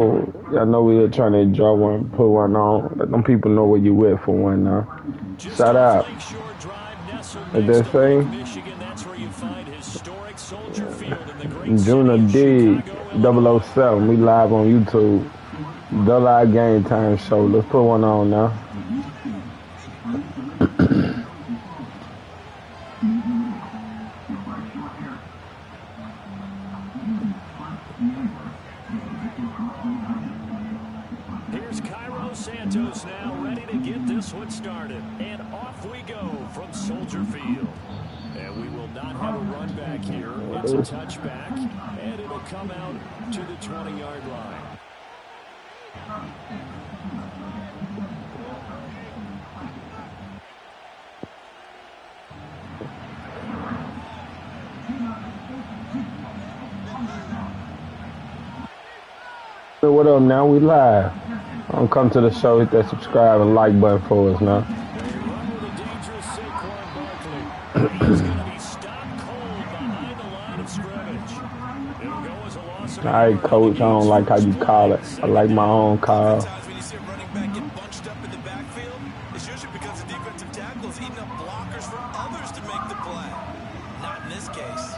Y'all know we were trying to enjoy one, put one on. Let them people know where you with for one now. Just Shout off out. Lakeshore Drive, nestled What next they to say? Lake Michigan. That's where you find historic Soldier Field in the great city Junior of D Chicago, double oh Illinois. 007. We live on YouTube. The live game time show. Let's put one on now. Here's Cairo Santos now ready to get this one started. And off we go from Soldier Field. And we will not have a run back here. It's a touchback, and it'll come out to the 20-yard line. So what up now? We live. Come to the show, hit that subscribe and like button for us now. They run with a dangerous Saquon Barkley. He's going to be stopped cold behind the line of scrimmage. It'll go as a loss of Alright, coach, I don't like how you call it. I like my own call. Sometimes when you see a running back get bunched up in the backfield, it's usually because the defensive tackle is eating up blockers for others to make the play. Not in this case.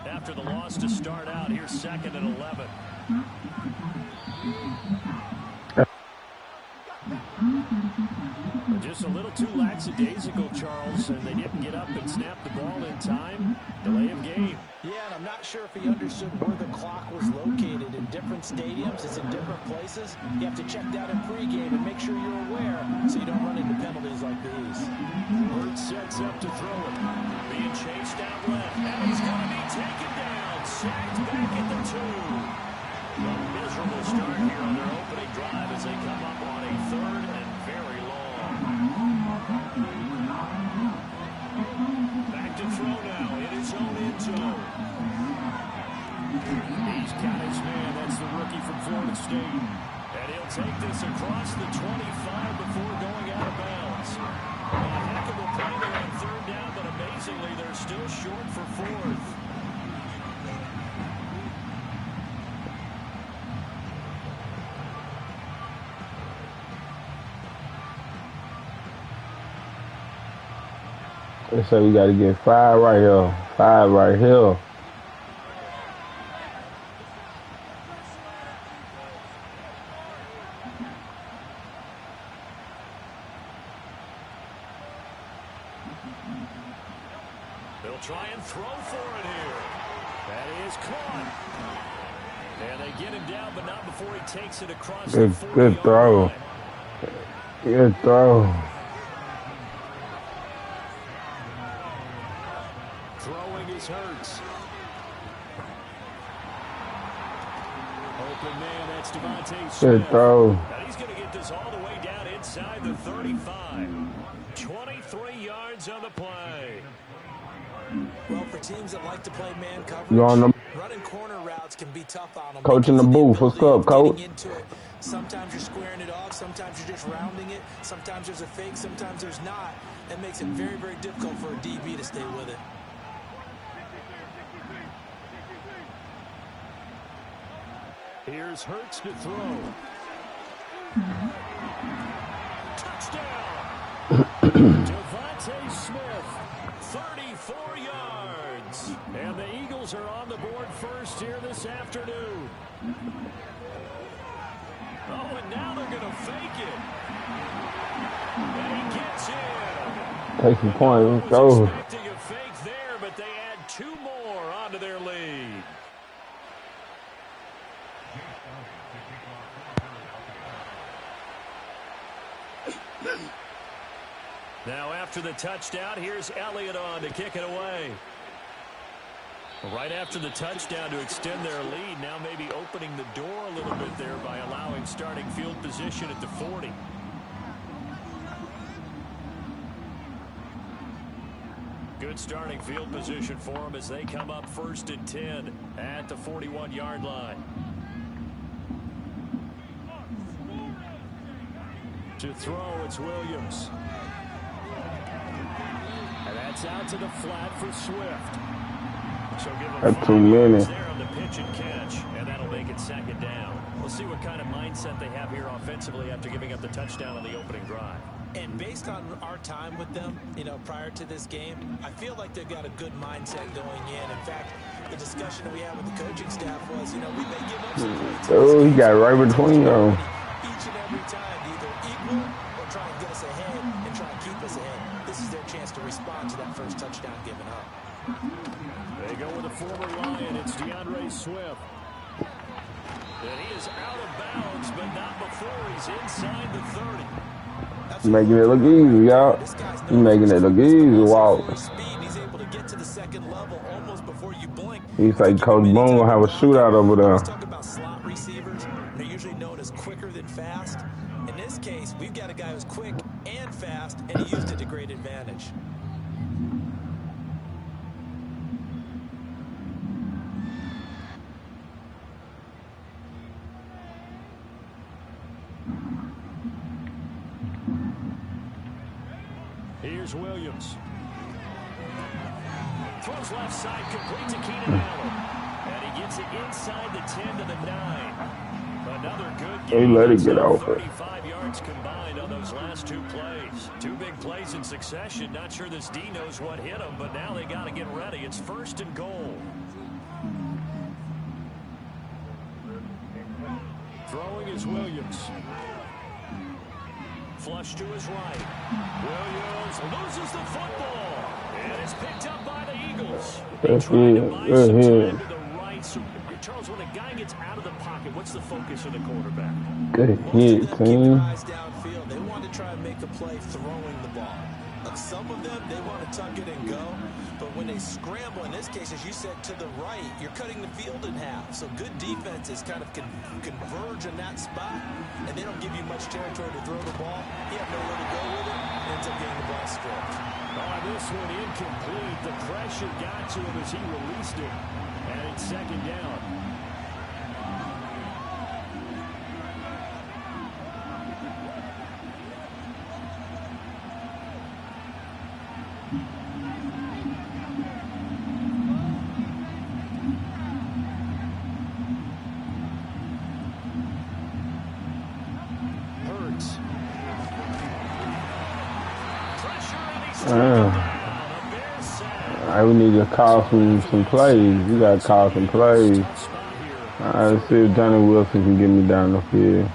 After the loss to start out, here's 2nd and 11. Just a little too lackadaisical, Charles, and they didn't get up and snap the ball in time. Delay of game. Yeah, and I'm not sure if he understood where the clock was located. In different stadiums, it's in different places. You have to check that in pregame and make sure you're aware so you don't run into penalties like these. Hurts sets up to throw it. Being chased out left, and he's going to be taken down. Sacked back at the 2. A miserable start here on their opening drive as they come up on a 3rd and very long. Back to throw now in his own end zone. He's got his man. That's the rookie from Florida State. And he'll take this across the 25 before going out of bounds. A heck of a play there on 3rd down, but amazingly, they're still short for 4th. They say we gotta get 5 right here. 5 right here. They'll try and throw for it here. That is caught. And they get him down, but not before he takes it across the 40-yard Good throw. line. Good throw. Throwing is Hurts. Open man, that's Devontae Smith. Good throw. And he's going to get this all the way down inside the 35. 23 yards on the play. Well, for teams that like to play man coverage, You on them? running corner routes can be tough on them. Coach in the booth. What's up, coach? Into it. Sometimes you're squaring it off. Sometimes you're just rounding it. Sometimes there's a fake. Sometimes there's not. It makes it very, very difficult for a DB to stay with it. Here's Hurts to throw. Touchdown! Devontae Smith, 34 yards. And the Eagles are on the board first here this afternoon. Oh, and now they're going to fake it. And he gets in. Take some points. Let's go. Expecting a fake there, but they add 2 more onto their lead. Now after the touchdown, here's Elliott on to kick it away. Right after the touchdown to extend their lead, now maybe opening the door a little bit there by allowing starting field position at the 40. Good starting field position for them as they come up 1st and 10 at the 41-yard line. To throw, it's Williams. And that's out to the flat for Swift. So give him That's too many. There on the pitch and catch, and that'll make it 2nd down. We'll see what kind of mindset they have here offensively after giving up the touchdown on the opening drive. And based on our time with them, prior to this game, I feel like they've got a good mindset going in. In fact, the discussion that we had with the coaching staff was, we may give up some points. Oh, he got right between them. Each and every time, either equal or try and get us ahead and try and keep us ahead. This is their chance to respond to that first touchdown given up. They go with a former Lion. It's DeAndre Swift. And he is out of bounds, but not before he's inside the 30. Making it look easy, y'all. He's making it look easy. Wow. He's able to get to the 2nd level almost before you blink. He's like Coach Boone will have a shootout over there. Let's talk about slot receivers. They're usually known as quicker than fast. In this case, we've got a guy who's quick and fast, and he used it to great advantage. Here's Williams. Throws left side, complete to Keenan Allen. And he gets it inside the 10 to the 9. Another good game. They let it get over. 35 yards combined on those last 2 plays. 2 big plays in succession. Not sure this D knows what hit him, but now they got to get ready. It's 1st and goal. Throwing is Williams. Flush to his right. Williams loses the football. And it's picked up by the Eagles. That's it. So, Charles, when a guy gets out of the pocket, what's the focus of the quarterback? Good hit, team. Downfield, they want to try and make a play throwing the ball. Some of them, they want to tuck it and go. But when they scramble, in this case, as you said, to the right, you're cutting the field in half. So good defenses kind of converge in that spot, and they don't give you much territory to throw the ball. You have nowhere to go with it, and ends up getting the ball stripped. This one incomplete. The pressure got to him as he released it. And it's 2nd down. Hurts. Pressure, and he's We need to call some plays. You got to call some plays. Let's see if Johnny Wilson can get me down the field.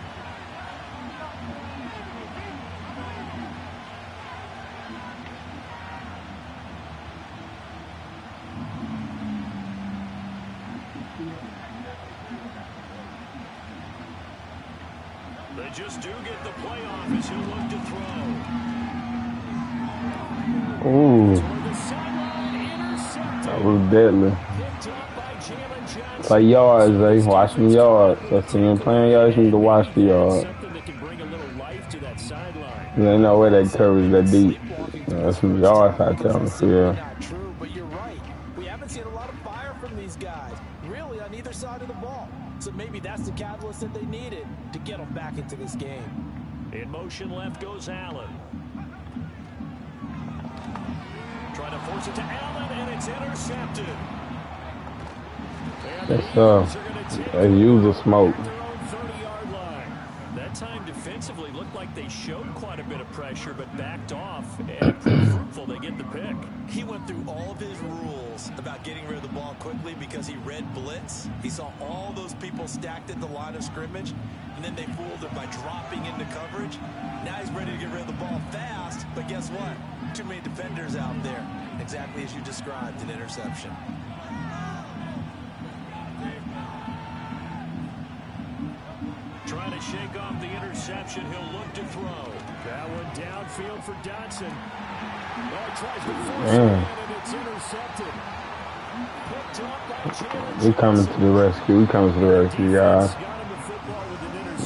They just do get the playoff as he'll look to throw. Ooh. That was deadly. It's like yards, eh? Watch the yards. That's when you're playing yards, you need to watch the yards. You ain't no way they coverage that deep. There's some yards out there on the field. Not true, but you're right. We haven't seen a lot of fire from these guys, really, on either side of the ball. So maybe that's the catalyst that they needed to get them back into this game. In motion left goes Allen. Trying to force it to Allen, and it's intercepted. They use the smoke. That time defensively looked like they showed quite a bit of pressure, but backed off, and pretty fruitful. They get the pick. He went through all of his rules about getting rid of the ball quickly because he read blitz. He saw all those people stacked at the line of scrimmage, and then they fooled him by dropping into coverage. Now he's ready to get rid of the ball fast, but guess what? Too many defenders out there. Exactly as you described, an interception. Trying to shake off the interception. He'll look to throw. That one downfield for Dotson. Oh, tries to force it, and it's intercepted. Picked up by Jalen. We coming to the rescue. We coming to the rescue, y'all.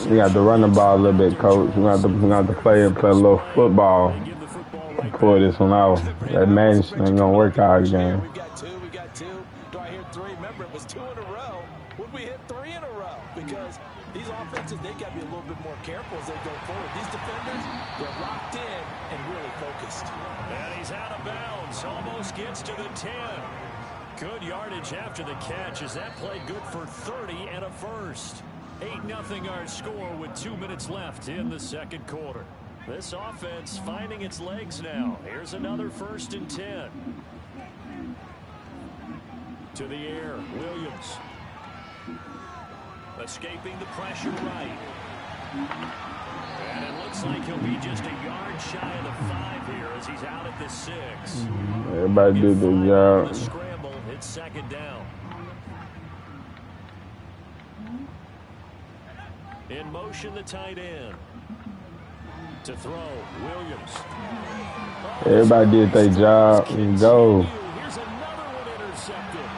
We got to run the ball a little bit, coach. We got to play a little football. pull this one out. That magic ain't gonna work out again. We got two. Do I hear three? Remember, it was 2 in a row. Would we hit 3 in a row? Because these offenses, they got to be a little bit more careful as they go forward. These defenders, they're locked in and really focused. And he's out of bounds. Almost gets to the 10. Good yardage after the catch as that play good for 30 and a first. 8-0 our score with 2 minutes left in the second quarter. This offense finding its legs now. Here's another 1st and 10. To the air, Williams. Escaping the pressure right. And it looks like he'll be just a yard shy of the 5 here as he's out at the 6. Everybody do the job. Scramble, it's 2nd down. In motion, the tight end. To throw, Williams. Everybody did their job and go. Here's another one intercepted.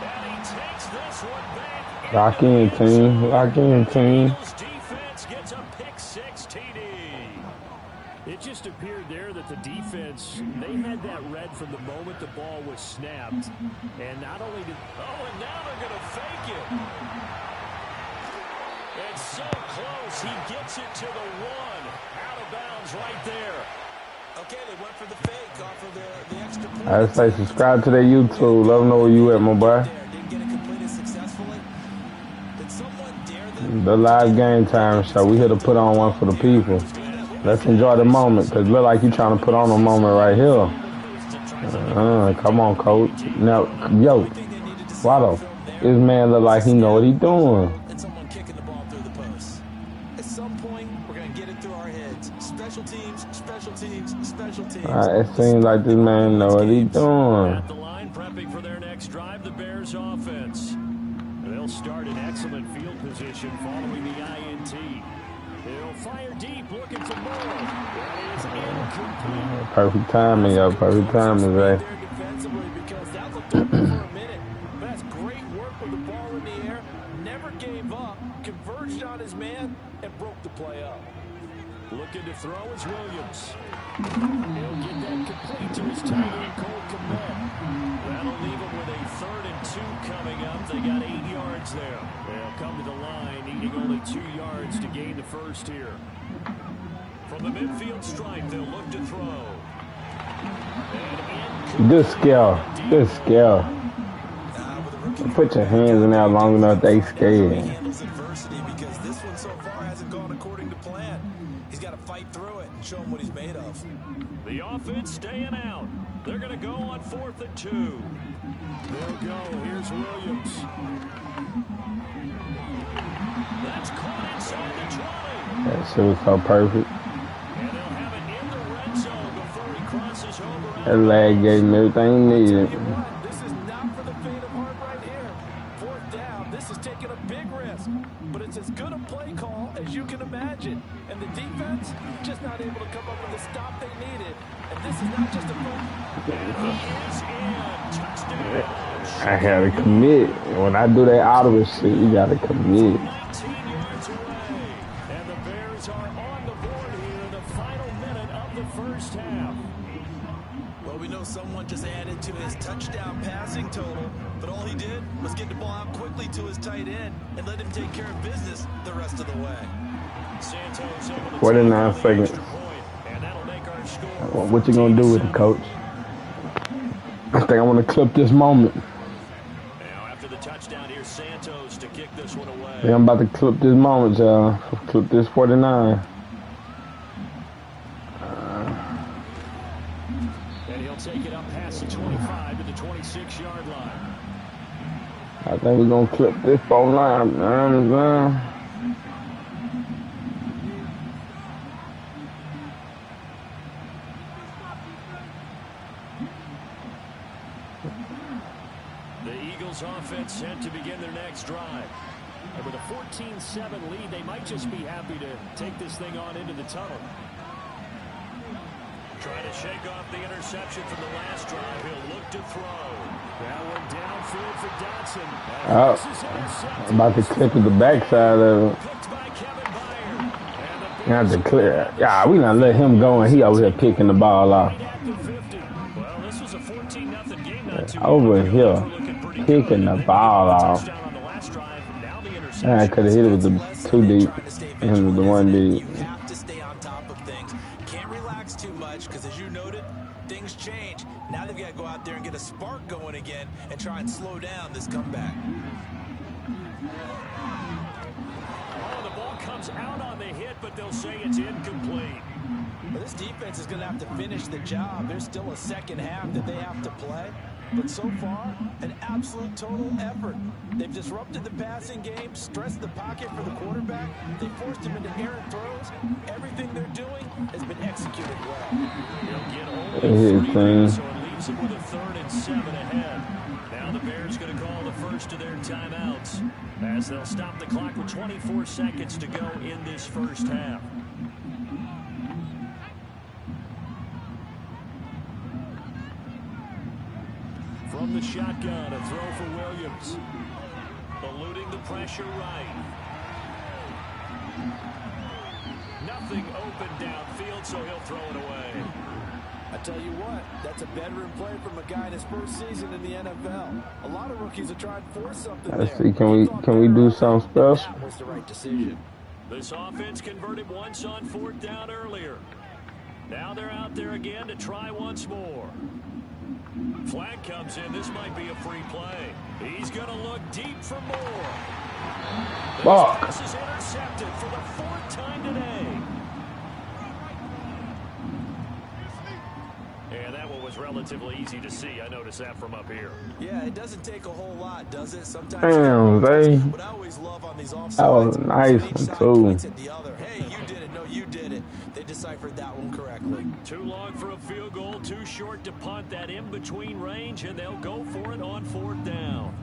And he takes this one back. Lock in, team. Lock in, team. Defense gets a pick 6 TD. It just appeared there that the defense, they had that read from the moment the ball was snapped. And not only did... Oh, and now they're going to fake it. It's so close. He gets it to the 1. Out of bounds right there. Okay, they went for the fake off of the extra point. I say subscribe to their YouTube. Let them know where you at, my boy. Didn't get it completed successfully. Did someone dare them? The live game time show. We here to put on one for the people. Let's enjoy the moment, because it look like you trying to put on a moment right here. Come on, coach. Now, yo, Watto, this man look like he know what he doing. And someone kicking the ball through the post. At some point, we're going to get it through our heads. Special teams, special teams, special teams. It seems like this man know what he doing. At the line, prepping for their next drive, the Bears offense. They'll start in excellent field position following the INT. They'll fire deep, looking for more. That is incomplete. Perfect timing, yo. Perfect timing, Ray. Defensively, because that looked open for a minute. But that's great work with the ball in the air. Never gave up. Converged on his man and broke the play up. Looking to throw is Williams. He'll get that complete to his tight end, Cole Kmet. That'll leave him with a 3rd and 2 coming up. They got 8 yards there. They'll come to the line, needing only 2 yards to gain the first here. From the midfield stripe, they'll look to throw. Good skill. Good skill. Put your hands in there long enough, they scared. He handles adversity because this one so far hasn't gone according to plan. He's got to fight through it and show him what he's made of. The offense staying out. They're going to go on 4th and 2. They'll go. Here's Williams. That's caught inside the 20. That shit was so perfect. And they'll have it in the red zone before he crosses over. That lag gave him everything he needed. This is not for the faint of heart right here. 4th down. This is taking a big risk. But it's as good a play call as you can imagine. And the defense just not able to come up with the stop they needed. And this is not just a play. He is in. Touchdown. I gotta commit. When I do that out of the shit, you gotta commit. 19 yards away. And the Bears are on the board here in the final minute of the first half. Well, we know someone just added to his touchdown passing total, but all he did was get the ball out quickly to his tight end and let him take care of business the rest of the way. Santos able to 49 take seconds. the extra point, and that'll make our score. What you gonna do with it, coach? I think I want to clip this moment. Now after the touchdown, here's Santos to kick this one away. Yeah, I'm about to clip this moment, y'all. Clip this 49. And he'll take it up past the 25 to the 26-yard line. I think we're gonna clip this 49. The Eagles offense set to begin their next drive. And with a 14-7 lead, they might just be happy to take this thing on into the tunnel. Trying to shake off the interception from the last drive. He'll look to throw. That one downfield for Dotson. Oh, I'm about to clip at the backside of it. Picked by Kevin Byard. You have to clear. Yeah, we not let him go, and he over here picking the ball off. Right at the 50. Well, this was a 14-0 game not too Over long ago. here, picking the ball off. Touchdown on the last drive. Now the interception. I could have hit it with the 2 deep and with the 1 deep. You have to stay on top of things. Can't relax too much because, as you noted, things change. Now they've got to go out there and get a spark going again and try and slow down this comeback. Oh, the ball comes out on the hit, but they'll say it's incomplete. Well, this defense is going to have to finish the job. There's still a second half that they have to play. But so far, an absolute total effort. They've disrupted the passing game, stressed the pocket for the quarterback. They forced him into errant throws. Everything they're doing has been executed well. He'll get only 3 thing. so it leaves him with a 3rd and 7 ahead. Now the Bears going to call the first of their timeouts as they'll stop the clock with 24 seconds to go in this first half. From the shotgun, a throw for Williams. Eluding the pressure right. Nothing open downfield, so he'll throw it away. I tell you what, that's a veteran play from a guy in his first season in the NFL. A lot of rookies are trying to force something Let's there. see, can we do something special? That was the right decision. This offense converted once on 4th down earlier. Now they're out there again to try once more. Flag comes in. This might be a free play. He's going to look deep for more. Fuck. This is intercepted for the 4th time today. And that one was relatively easy to see. I noticed that from up here. Yeah, it doesn't take a whole lot, does it? Sometimes. Damn, they. What I always love on these offsides. That was a nice each one, side too. points at the other. Hey, you did it. No, you did it. They deciphered that one correctly. Too long for a field goal, too short to punt. That in-between range, and they'll go for it on 4th down.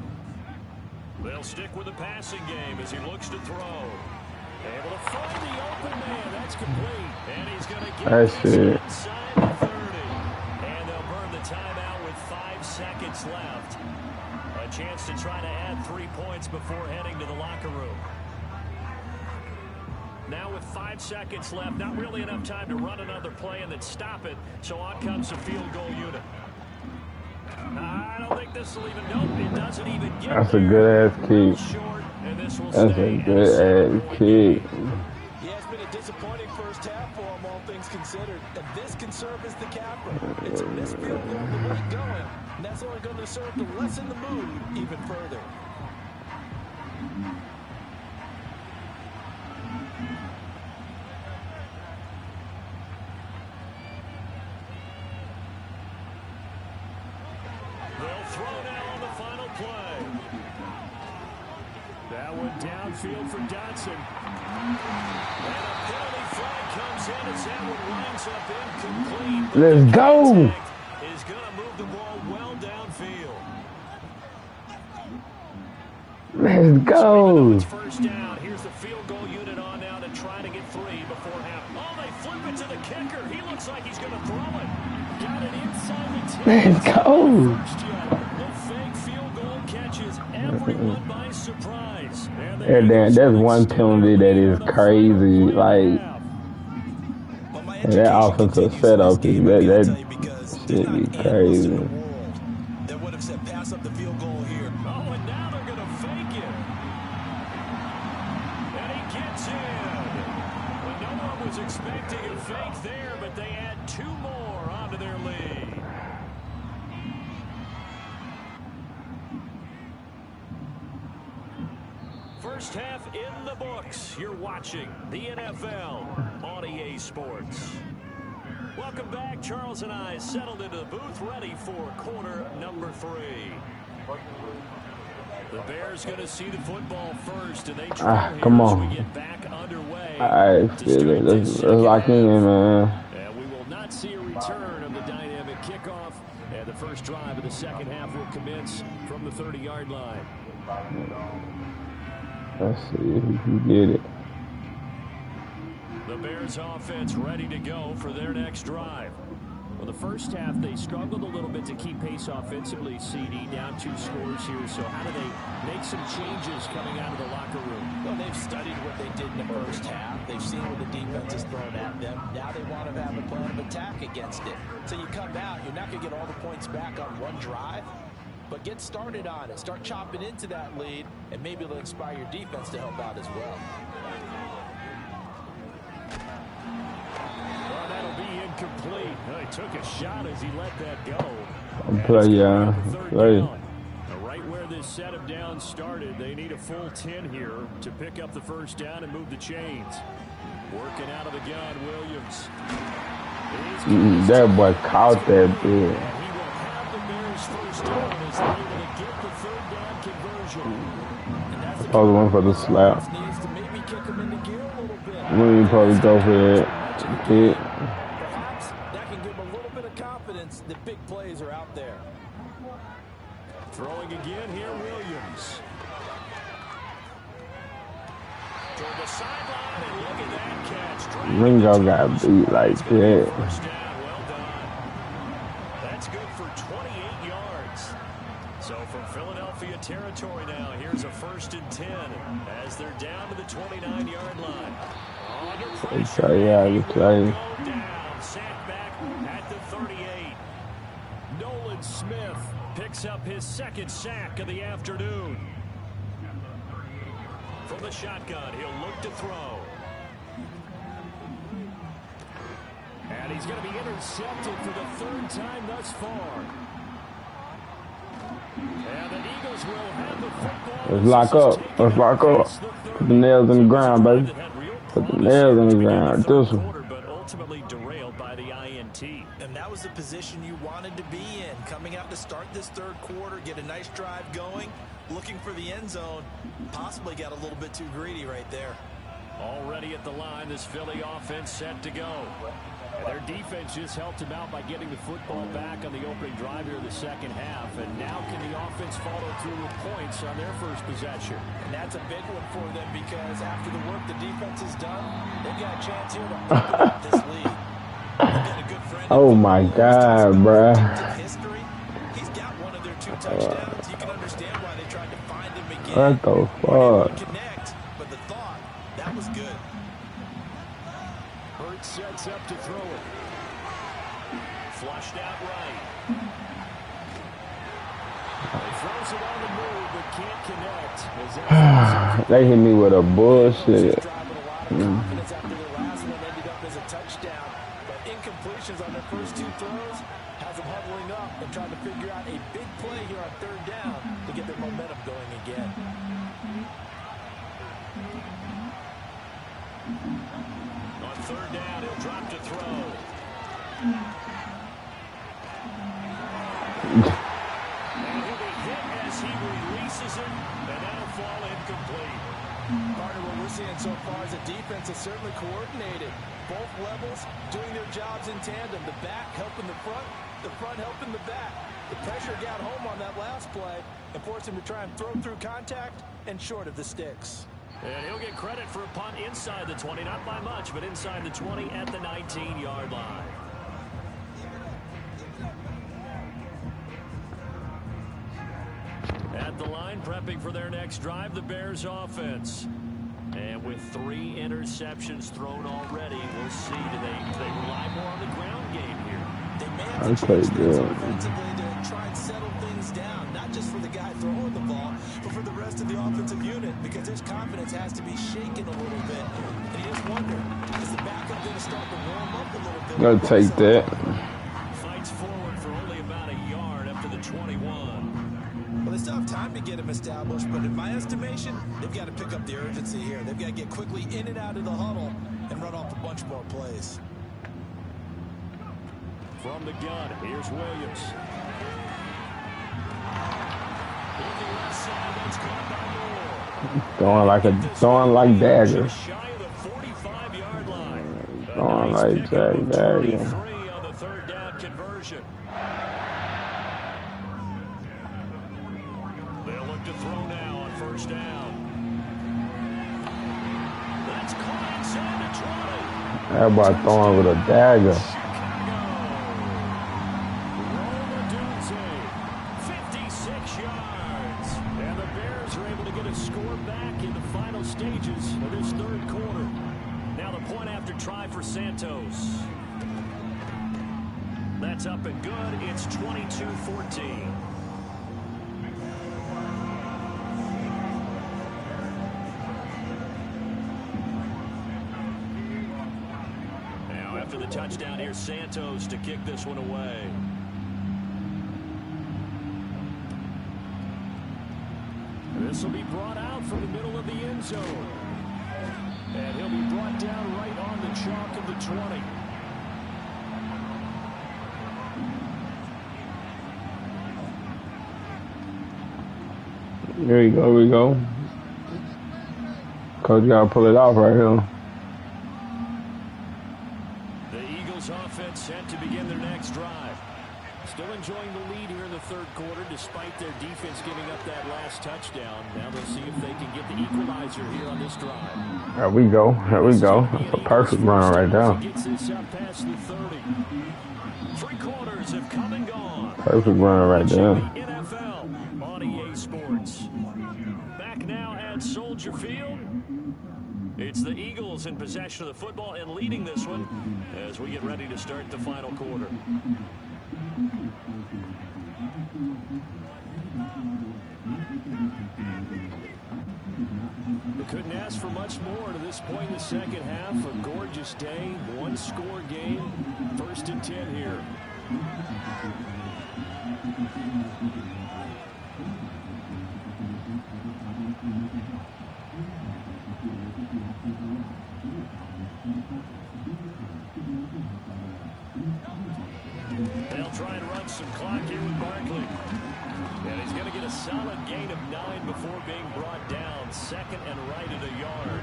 They'll stick with the passing game as he looks to throw. Able to find the open man. That's complete. And he's going to get That's this it. inside the 30. And they'll burn the timeout with 5 seconds left. A chance to try to add 3 points before heading to the locker room. Now with 5 seconds left, not really enough time to run another play and then stop it. So on comes the field goal unit. I don't think this will even, nope, it doesn't even get That's a there. good ass kick. Short, and this will That's stay a at good 7-point ass game. kick. Yeah, it's been a disappointing first half for them, all things considered. And this can serve as the capper. It's a missed field goal to get it going. And that's only going to serve to lessen the mood even further. They'll throw now on the final play. That one downfield for Dotson. And a penalty flag comes in as that one winds up incomplete. But Let's the go. contact is going to move the ball well downfield. Let's go. It's first down. Here's the field goal unit on now to try to get 3 before half. Oh, they flip it to the kicker. He looks like he's going to throw it. Got it inside the 10. Let's go. First yet. The fake field goal catches everyone by surprise. And the And Eagles that's will one extend penalty the that lead is on a crazy. final Like, half. Well, my and that education offensive continues setup in this is game, I gotta that tell you, because shit there's be not an analyst crazy. in the world that would have said pass up the field goal here. Oh, and now they're going to fake it. And he gets in. Well, no one was expecting a fake there, but they add 2 more onto their lead. First half in the books. You're watching the NFL on EA Sports. Welcome back. Charles and I settled into the booth, ready for quarter number 3. The Bears going to see the football first, and they try here come as on. we get back underway. I to feel start it. this Let's second lock in, half. man. And we will not see a return of the dynamic kickoff. And the first drive of the second half will commence from the 30-yard line. Let's see if he can get it. The Bears offense ready to go for their next drive. Well, the first half, they struggled a little bit to keep pace offensively, CD, down 2 scores here. So how do they make some changes coming out of the locker room? Well, they've studied what they did in the first half. They've seen what the defense has thrown at them. Now they want to have a plan of attack against it. So you come out, you're not going to get all the points back on one drive, but get started on it. Start chopping into that lead, and maybe it'll inspire your defense to help out as well. Complete. Well, he took a shot as he let that go. Right where this set of downs started, they need a full 10 here to pick up the first down and move the chains. Working out of the gun, Williams. That boy caught that bit. He will have the Bears first down as they're able to get the third down conversion. I was one for the slap. Needs to maybe kick him into gear a little bit. We probably go for that. The big plays are out there. Throwing again here, Williams. Toward the sideline, and look at that catch. Ringo got beat like that. First down, well done. That's good for 28 yards. So from Philadelphia territory now, here's a 1st and 10 as they're down to the 29-yard line. Under pressure, you play. Down, sacked back at the 38. Nolan Smith picks up his 2nd sack of the afternoon. From the shotgun, he'll look to throw. And he's going to be intercepted for the 3rd time thus far. And the Eagles will have the football. Let's lock up. Let's lock up. Put the nails in the ground, baby. Put the nails in the ground. This one. But ultimately derailed by the INT. And that was the position you wanted to be in. Coming out to start this 3rd quarter, get a nice drive going, looking for the end zone. Possibly got a little bit too greedy right there. Already at the line, this Philly offense set to go. And their defense just helped him out by getting the football back on the opening drive here in the 2nd half. And now can the offense follow through with points on their first possession? And that's a big one for them because after the work the defense has done, they've got a chance here to open up this lead. Oh my God, bruh. History. He's got one of their 2 touchdowns. You can understand why they tried to find him again. What the fuck? Connect, but the thought, that was good. Hurts sets up to throw it. Flushed out right. He throws it on the move, but can't connect. They hit me with a bullshit. Confidence after the last one ended up as a touchdown. Incompletions on their first 2 throws has them huddling up and trying to figure out a big play here on 3rd down to get their momentum going again. On 3rd down, he'll drop to throw. And he'll be hit as he releases it, and that'll fall incomplete. Partner, what we're seeing so far is the defense is certainly coordinated. Both levels doing their jobs in tandem. The back helping the front helping the back. The pressure got home on that last play and forced him to try and throw through contact and short of the sticks. And he'll get credit for a punt inside the 20, not by much, but inside the 20 at the 19-yard line. At the line, prepping for their next drive, the Bears offense. And with 3 interceptions thrown already, we'll see. Do they rely more on the ground game here? They may have to change things offensively to try and settle things down, not just for the guy throwing the ball, but for the rest of the offensive unit, because his confidence has to be shaken a little bit. And you just wonder, is the backup going to start to warm up a little bit? Gotta take that. Fights forward for only about a yard up to the 21. Well, they still have time to get him established, but in my estimation, they've got to pick up the urgency here. They've got to get quickly in and out of the huddle and run off a bunch more plays. From the gun, here's Williams. Throwing like dagger. Shy of the 45-yard line. Throwing like dagger. 3 on the 3rd down conversion. They'll look to throw now on 1st down. That's caught inside the 20. Everybody throwing with a dagger. Santos. That's up and good. It's 22-14. Now after the touchdown, here's Santos to kick this one away. This will be brought out from the middle of the end zone. And he'll be brought down right on the chalk of the 20. There you go, here we go. Coach got to pull it off right here. The Eagles offense set to begin their next drive. Still enjoying the lead here in the third quarter despite their defense giving up that last touchdown. Now they'll see if they can get the equalizer here on this drive. There we go. There we go. That's a perfect run right there. Gets this up past the 30. 3 quarters have come and gone. Perfect run right there. The NFL on EA Sports. Back now at Soldier Field. It's the Eagles in possession of the football and leading this one as we get ready to start the final quarter. We couldn't ask for much more to this point in the second half. A gorgeous day, 1-score game, 1st and 10 here. They'll try and run some clock here with Barkley. And he's going to get a solid gain of 9 before being brought down. 2nd and right at a yard.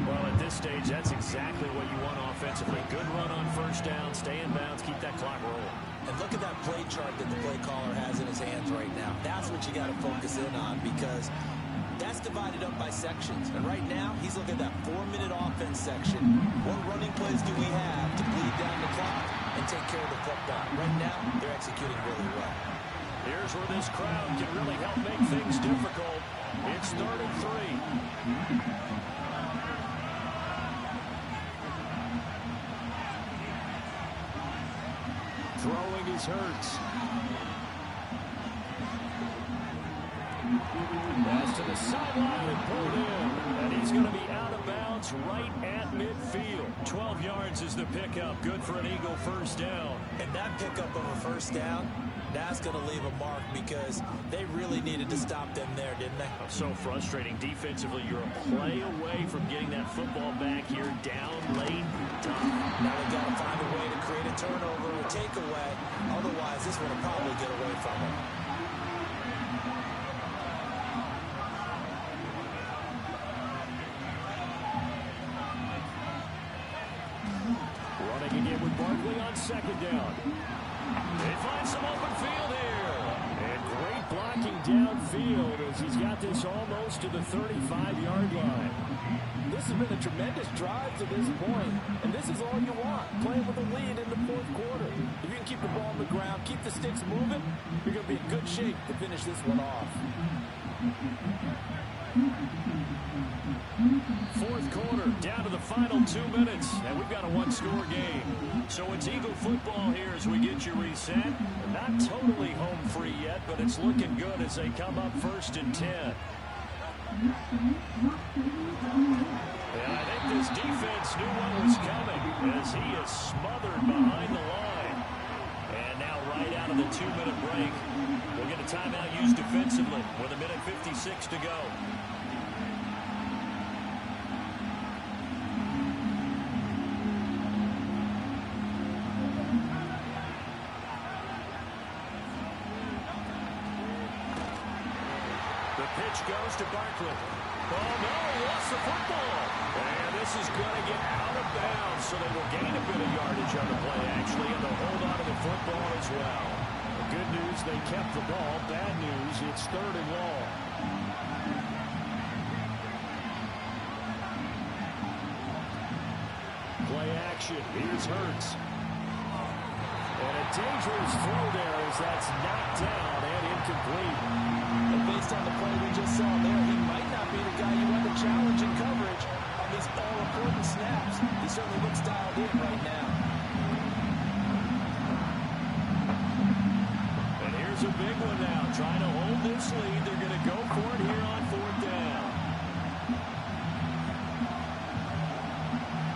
Well, at this stage, that's exactly what you want offensively. Good run on 1st down, stay in bounds, keep that clock rolling. And look at that play chart that the play caller has in his hands right now. That's what you got to focus in on because that's divided up by sections. And right now, he's looking at that 4-minute offense section. What running plays do we have to bleed down the clock and take care of the football? Right now, they're executing really well. Here's where this crowd can really help make things difficult. It's 3rd and 3. Throwing is Hurts. Pass to the sideline and pulled in. And he's going to be out of bounds right at midfield. 12 yards is the pickup. Good for an Eagle 1st down. And that pickup of a 1st down, that's going to leave a mark because they really needed to stop them there, didn't they? So frustrating defensively. You're a play away from getting that football back here down late. Tough. Now they've got to find a way to create a turnover or takeaway. Otherwise, this one will probably get away from them. Running again with Barkley on 2nd down. They find some open field here. And great blocking downfield as he's got this almost to the 35-yard line. This has been a tremendous drive to this point, and this is all you want, playing with a lead in the 4th quarter. If you can keep the ball on the ground, keep the sticks moving, you're going to be in good shape to finish this one off. 4th quarter, down to the final 2 minutes, and we've got a 1-score game. So it's Eagle football here as we get you reset. Not totally home free yet, but it's looking good as they come up 1st and 10. And I think this defense knew what was coming as he is smothered behind the line. And now right out of the 2-minute break, we'll get a timeout used defensively with 1:56 to go. The pitch goes to Barkley. Oh, no, he lost the football. And this is going to get out of bounds, so they will gain a bit of yardage on the play, actually, and they'll hold on to the football as well. The good news, they kept the ball. Bad news, it's 3rd and long. Play action. Here's Hurts. And a dangerous throw there as that's knocked down and incomplete. And based on the play we just saw there, he might not be the guy you want to challenge in coverage on these all-important snaps. He certainly looks dialed in right now. And here's a big one now. Trying to hold this lead. They're going to go for it here on 4th down.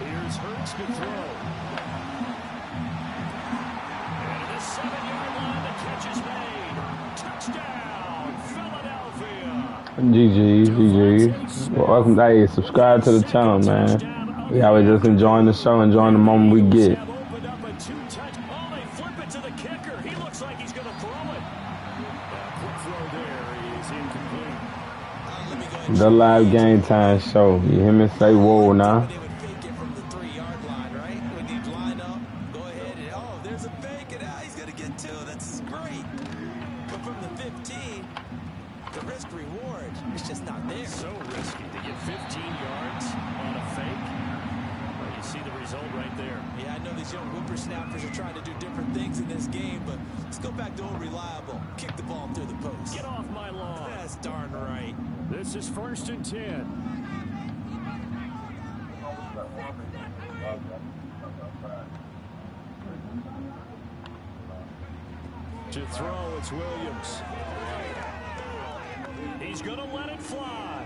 Here's Hurts to throw. And the 7-yard line, the catch is made. Touchdown, Philadelphia. GG. Welcome. Hey, subscribe to the channel, man. We always just enjoying the show, enjoying the moment we get. Opened up a two-touch. Oh, they flip it to the kicker. He looks like he's going to throw it. Quick throw there is incomplete. The live game time show. You hear me say whoa now? They would fake it from the 3-yard line, right? When you'd line up, go ahead and, oh, there's a fake, and he's going to get 2. That's great. But from the 15, the risk-reward is just not there. So risky to get 15 yards on a fake. Well, you see the result right there. Yeah, I know these young whippersnappers are trying to do different things in this game, but let's go back to old reliable. Kick the ball through the post. Get off my lawn. That's darn right. This is 1st and 10. To throw, it's Williams. He's going to let it fly.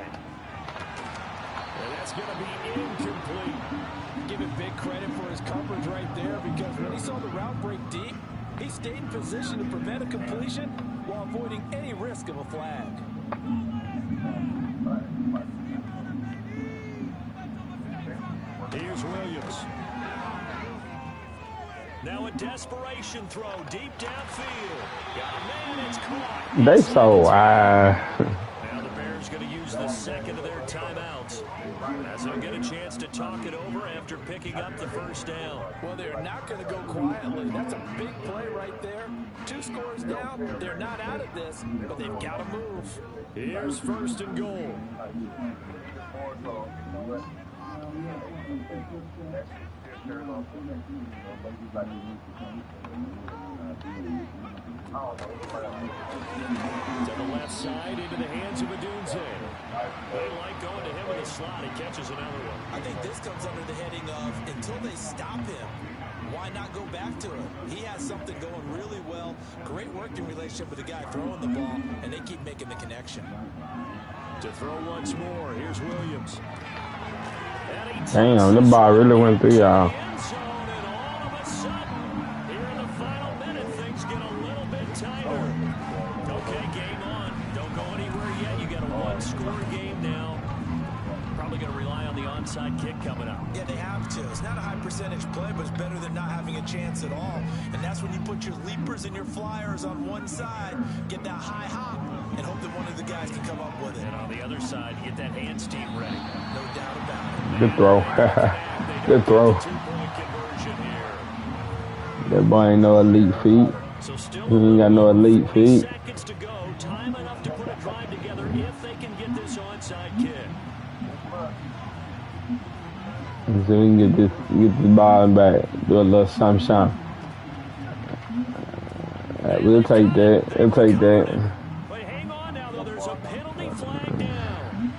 And that's going to be incomplete. Give him big credit for his coverage right there, because when he saw the route break deep, he stayed in position to prevent a completion while avoiding any risk of a flag. Here's Williams. Now a desperation throw deep downfield. Got a man, it's caught. They so Now the Bears going to use the second of their timeouts as they'll get a chance to talk it over after picking up the 1st down. Well, they're not going to go quietly. That's a big play right there. 2 scores down. They're not out of this, but they've got to move. Here's 1st and goal. To the left side, into the hands of Adunze. They like going to him in the slot. He catches another one. I think this comes under the heading of, until they stop him, why not go back to him? He has something going really well. Great working relationship with the guy throwing the ball, and they keep making the connection. To throw once more, here's Williams. damn, the ball really went through y'all. End zone, and all of a sudden, here in the final minute, things get a little bit tighter. Okay, game on. Don't go anywhere yet. You got a 1-score game now. Probably going to rely on the onside kick coming up. Yeah, they have to. It's not a high percentage play, but it's better than not having a chance at all. And that's when you put your leapers and your flyers on one side, get that high hop, and hope that one of the guys can come up with it. And on the other side, you get that hands team ready. No doubt about it. Good throw. Good throw. Two-point conversion here. That boy ain't no elite feet. So still He ain't got no elite 40 feet. seconds to go. Time enough to put a drive together if they can get this onside kick. So we can get this ball back. Do a little something. We'll take that. We'll take that. But hang on now, though. There's a penalty flag down.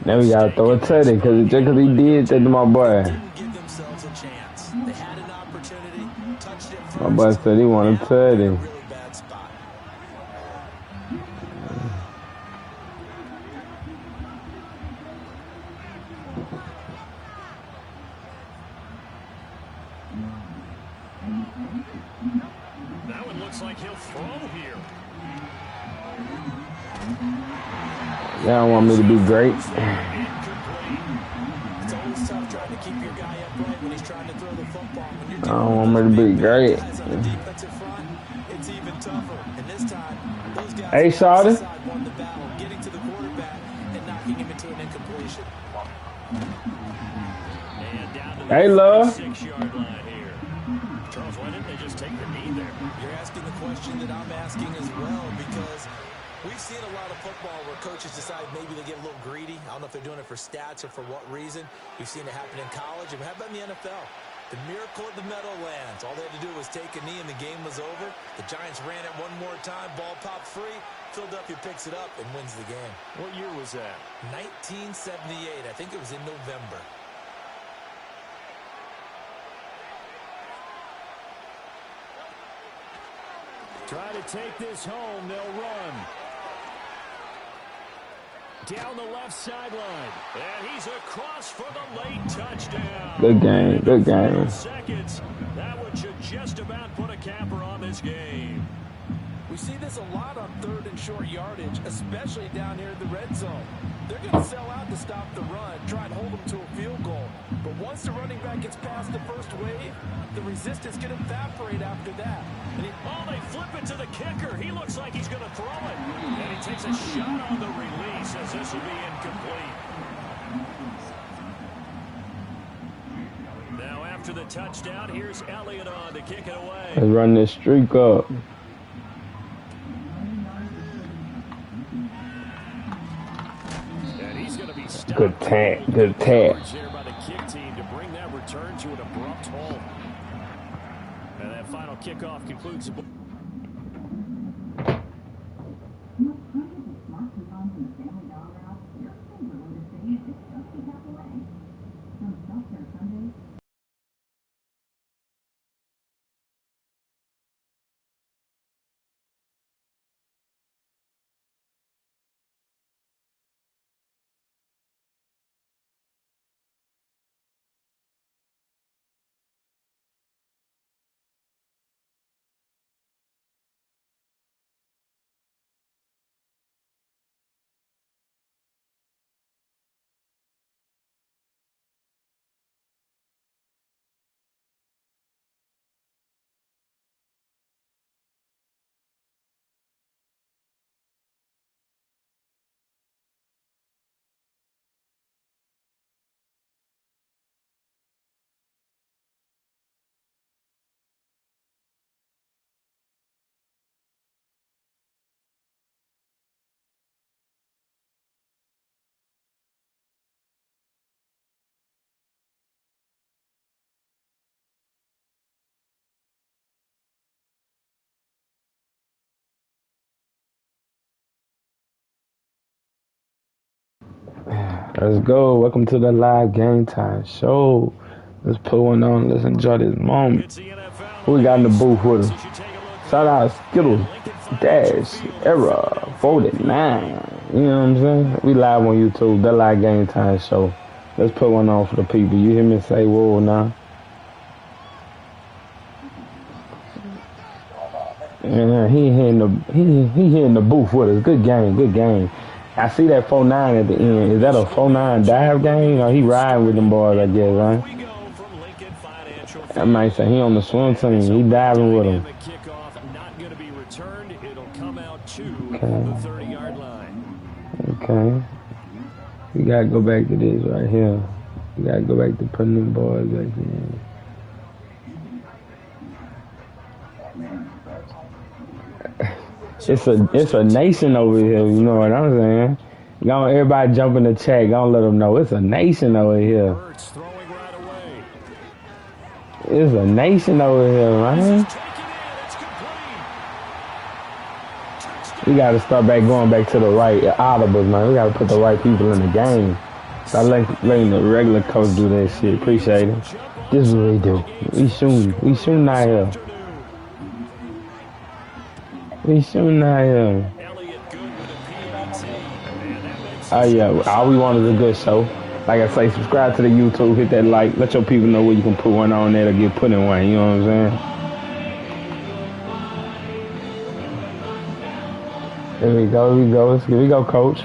Now we gotta throw a tutty, cause he did that to my boy. Didn't give themselves a chance. They had an opportunity, touched it first. My boy said he wanted a tutty. Really bad spot. That one looks like he'll throw here. Y'all want me to be great? It's always tough trying to keep your guy upright when he's trying to throw the football. When you're I don't want me to be great. guys on the defensive front, it's even tougher. And this time, those guys Hey, on the Shawty. opposite side won the battle, getting to the quarterback and knocking him into an incompletion. And down to the Hey, love. 6-yard line here. Charles, why didn't they just take the knee there? You're asking the question that I'm asking as well, because we've seen a lot of football where coaches decide maybe they get a little greedy. I don't know if they're doing it for stats or for what reason. We've seen it happen in college, and how about in the NFL? The miracle of the Meadowlands. All they had to do was take a knee, and the game was over. The Giants ran it one more time. Ball popped free. Philadelphia picks it up and wins the game. What year was that? 1978. I think it was in November. Try to take this home. They'll run. Down the left sideline. And he's across for the late touchdown. Good game. Good game. Seconds. That one should just about put a capper on this game. We see this a lot on 3rd and short yardage, especially down here in the red zone. They're going to sell out to stop the run, try and hold them to a field goal. But once the running back gets past the first wave, the resistance can evaporate after that. And they flip it to the kicker. He looks like he's going to throw it. And he takes a shot on the release as this will be incomplete. Now after the touchdown, here's Elliott on to kick it away. Let's run this streak up. Good tag, good tag. Here by the kick team to bring that return to an abrupt halt. And that final kickoff concludes the Let's go. Welcome to the live game time show. Let's put one on. Let's enjoy this moment. Who we got in the booth with us? Shout out Skittles, Dash, Era, 49. You know what I'm saying? We live on YouTube. The live game time show. Let's put one on for the people. You hear me say whoa now? Yeah, he here in the booth with us. Good game, good game. I see that 4-9 at the end. Is that a 4-9 dive game? Or he riding with them boys, I guess, right? I might say he on the swim team. He diving with them. Okay. We gotta go back to this right here. We gotta go back to putting them boys back in. It's a nation over here, you know what I'm saying? Everybody jump in the chat, gonna let them know it's a nation over here. It's a nation over here, man. We gotta start going back to the right audibles, man. We gotta put the right people in the game. Stop letting the regular coach do that shit. Appreciate it. This is what we do. We shooting out here. We shooting out here. Oh yeah, all we want is a good show. Like I say, subscribe to the YouTube, hit that like, let your people know where you can put one on there to get put in one, you know what I'm saying? There we go, here we go, coach.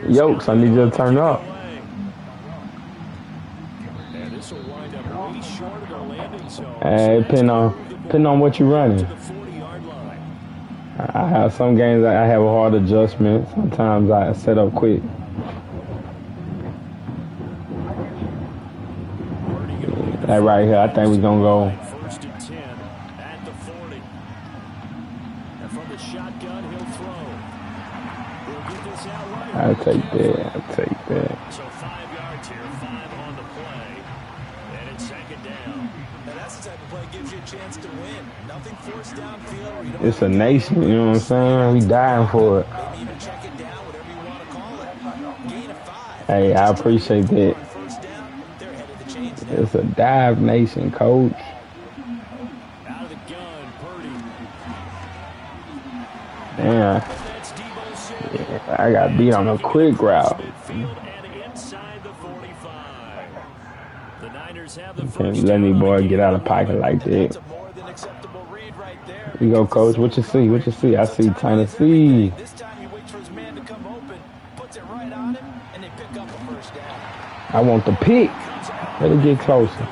Yokes, I need you to turn up. Hey, depending on what you're running. I have some games I have a hard adjustment. Sometimes I set up quick. That right here, I think we're gonna go. First and 10 at the 40. And from the shotgun, he'll throw. We'll get this out right. I'll take that. So 5 yards here, 5 on the play. And it's second down. And that's the type of play that gives you a chance to win. Nothing forced downfield. It's a nation, you know what I'm saying? We dying for it. Maybe even check it down, whatever you want to call it. Gain of 5. Hey, I appreciate that. First down, they're ahead of the chains now. It's a dive nation, coach. Out of the gun, Purdy. Yeah, I got beat on a quick route. Can't let me boy get out of pocket like that. You go, coach. What you see? What you see? I see Tennessee. This time he waits for his man to come open, puts it right on him, and they pick up a first down. I want the pick. Let it get closer.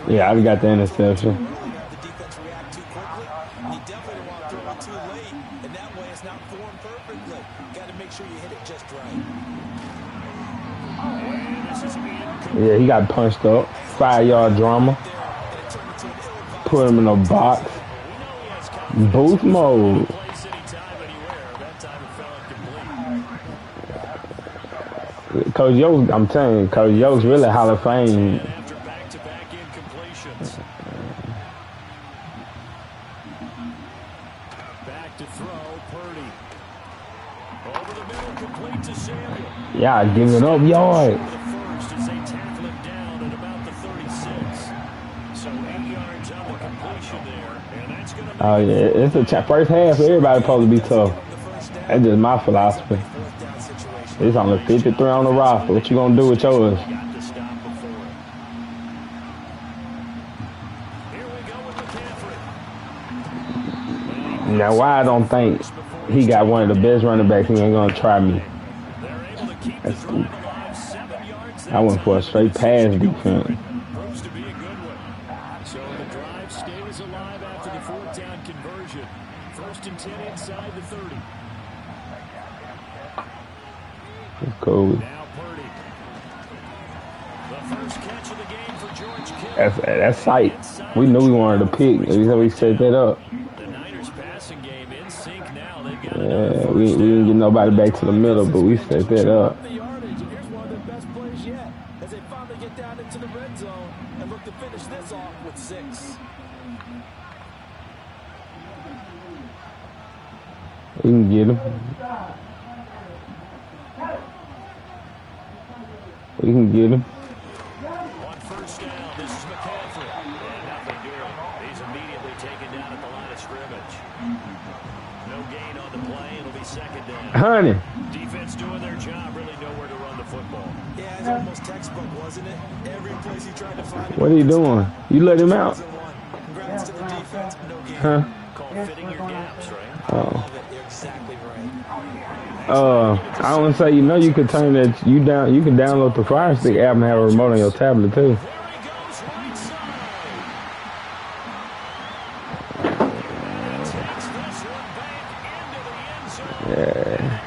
Yeah, I got the interception. The defense react too quickly. You definitely don't want to throw it too late, and that way it's not formed perfectly. Got to make sure you hit it just right. Yeah, he got punched up. 5-yard drama. Put him in a box. Boost mode. Coach Yost, I'm telling you, Coach Yost really Hall of Fame. Yeah, giving up yards. Oh yeah, it's a first half. Everybody supposed to be tough. That's just my philosophy. It's only 53 on the roster. What you gonna do with yours? Now, why I don't think he got one of the best running backs, he ain't gonna try me. That's stupid. I went for a straight pass defense. So the drive stays alive after the fourth down conversion. 1st and 10 inside the 30. That's cool. Now Purdy. The first catch of the game for George Kittle. That's sight. We knew we wanted to pick. We set that up. The Niners passing game in sync now. They've got Yeah, we didn't get nobody back to the middle, but we set that up. The yardage, and here's one of their best plays yet as they finally get down into the red zone and look to finish this off with 6. We can get him. We can get him. on 1st down. This is McCaffrey. And nothing doing. He's immediately taken down at the line of scrimmage. No gain on the play. It'll be 2nd down. Honey. Defense doing their job. Really nowhere to run the football. Yeah, it's almost textbook, wasn't it? Every place he tried to find him. What are you doing? You let him out? Congrats to the defense. No game. Huh? Called fitting your gaps, right? Oh. You're exactly right. I don't say, you could turn that, you can download the Fire Stick app and have a remote on your tablet too. Yeah.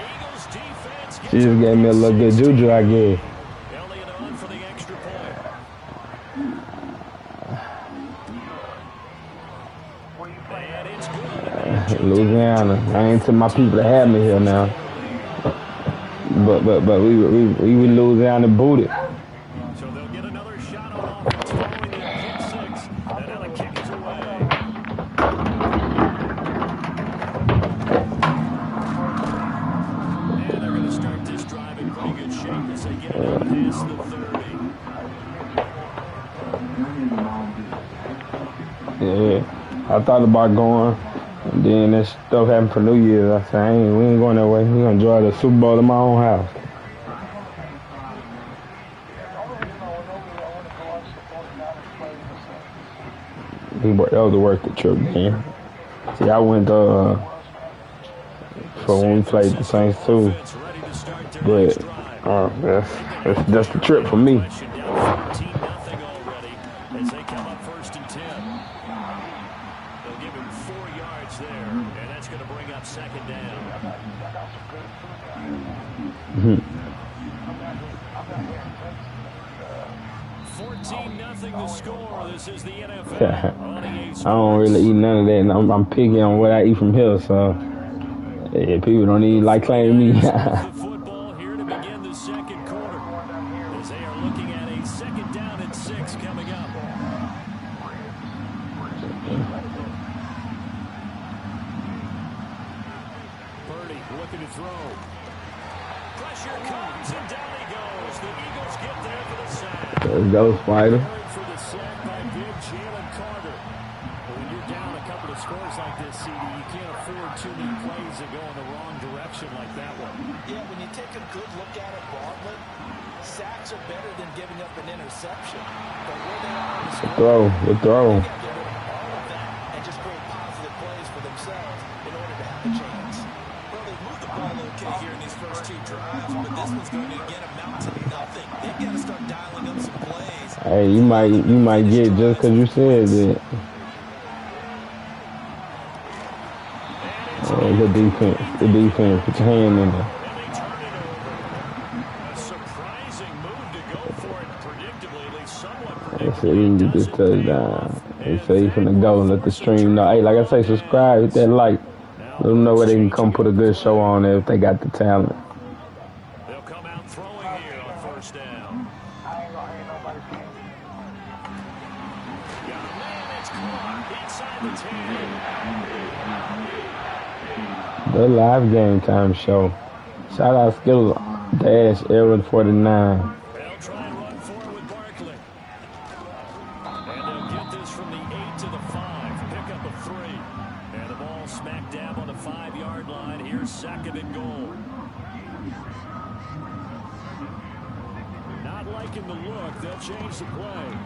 She just gave me a little good juju, I guess. Louisiana. I ain't to my people that have me here now. But we Louisiana booted. So they'll get another shot on offense following the kick 6. And now the kick is away. And they're going to start this drive in pretty good shape as they get it up past the 30. Yeah. I thought about going. And then that stuff happened for New Year's. I said, we ain't going that way. We gonna enjoy the Super Bowl in my own house. That was worth the trip, man. See, I went for when we played the Saints too. But that's the trip for me. I don't really eat none of that, and I'm picky on what I eat from here, so yeah, people don't even like claiming me. Football here to begin the 2nd quarter as they are looking at a 2nd down and 6 coming up. Purdy looking to throw. Pressure comes and down he goes. The Eagles get there for the sack. Let's go, Spider. giving up an interception. But where they are in the score, The throw. they got to get rid of all of that and just create positive plays for themselves in order to have a chance. Well, they've moved the ball okay here in these first two drives, but this one's going to again amount to nothing. They've got to start dialing up some plays. Hey, you might get just because you said that. The defense, put your hand in there. A surprising move to go for it, predictably, at least somewhat They say you can get this touchdown. They say you finna go. Let the stream know. Hey, like I say, subscribe, hit that like. Let them know where they can come put a good show on there if they got the talent. They'll come out throwing here on first down. Got a man that's caught inside the 10. The live game time show. Shout out Skill Dash Aaron 49. They'll try and run forward with Barkley. And they'll get this from the 8 to the 5. Pick up a 3. And the ball smack dab on the 5-yard line. Here's second and goal. Not liking the look. They'll change the play.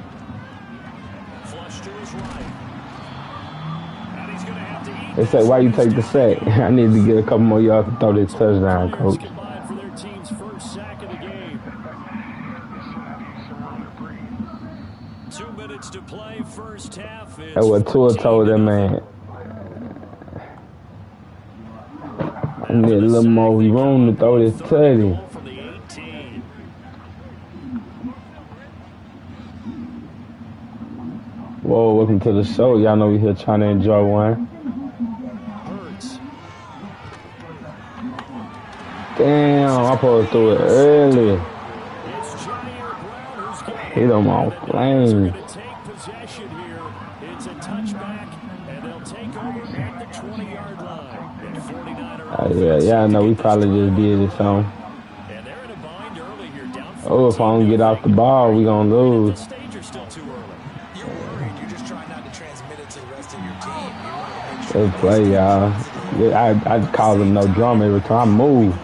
Flush to his right. And he's going to have to eat. They say, why you take the sack? I need to get a couple more yards to throw this touchdown, coach. Combined for their team's first sack of the game. 2 minutes to play, first half. That's what Tua told that man. I need a little more room to throw this tutty. From the 18. Whoa, welcome to the show. Y'all know we here trying to enjoy one. Hurts. Damn, I supposed to throw it early. It's Jair Brown who's got He done on flame. going to take possession here. It's a touchback, and they'll take over at the 20-yard line. And 49er Yeah, I know we probably just did it, so. And they're in a bind early here, down Oh, if I don't get off the ball, we gonna lose. The stage are still too early. You're worried. You're just trying not to transmit it to the rest of your team. You want to make sure Good play, y'all. Yeah, I call them no drama every time I move.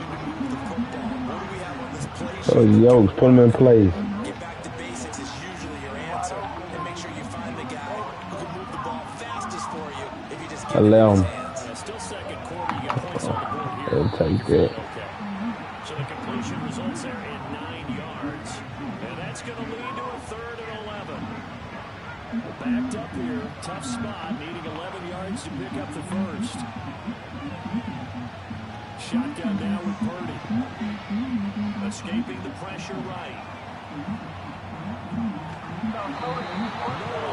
So, yo, put them in place. get back to basics is usually your answer. And make sure you find the guy who can move the ball fastest for you if you just get it in Allow his him. hands. Still second quarter, you get points on the board here. They'll take that. Okay. So the completion results there in 9 yards. And that's going to lead to a 3rd and 11. Backed up here, tough spot, needing 11 yards to pick up the first. Shotgun now with Purdy. Escaping the pressure right.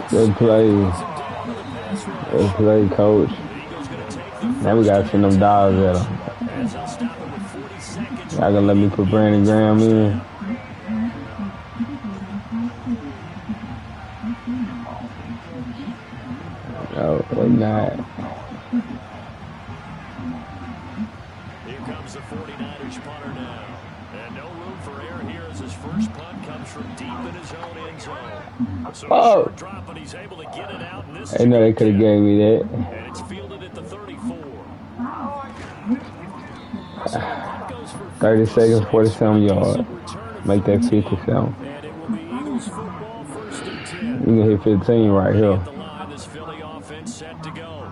Good play. Good play, coach. Now we gotta send them dollars at them. As they'll stop it with 40 seconds. Y'all gonna let me put Brandon Graham in? No, we're not. Here comes the 49ers punter now. And no room for error here as his first punt comes from deep in his own end zone. So a short drop, and he's able to get it out. And this I know they could have gave me that. and it's fielded at the 34. So the punt goes for 30 seconds, 47 yards. Make that 57. and it will be Eagles football, 1st and 10. We can hit 15 right here. At the line, this Philly offense set to go.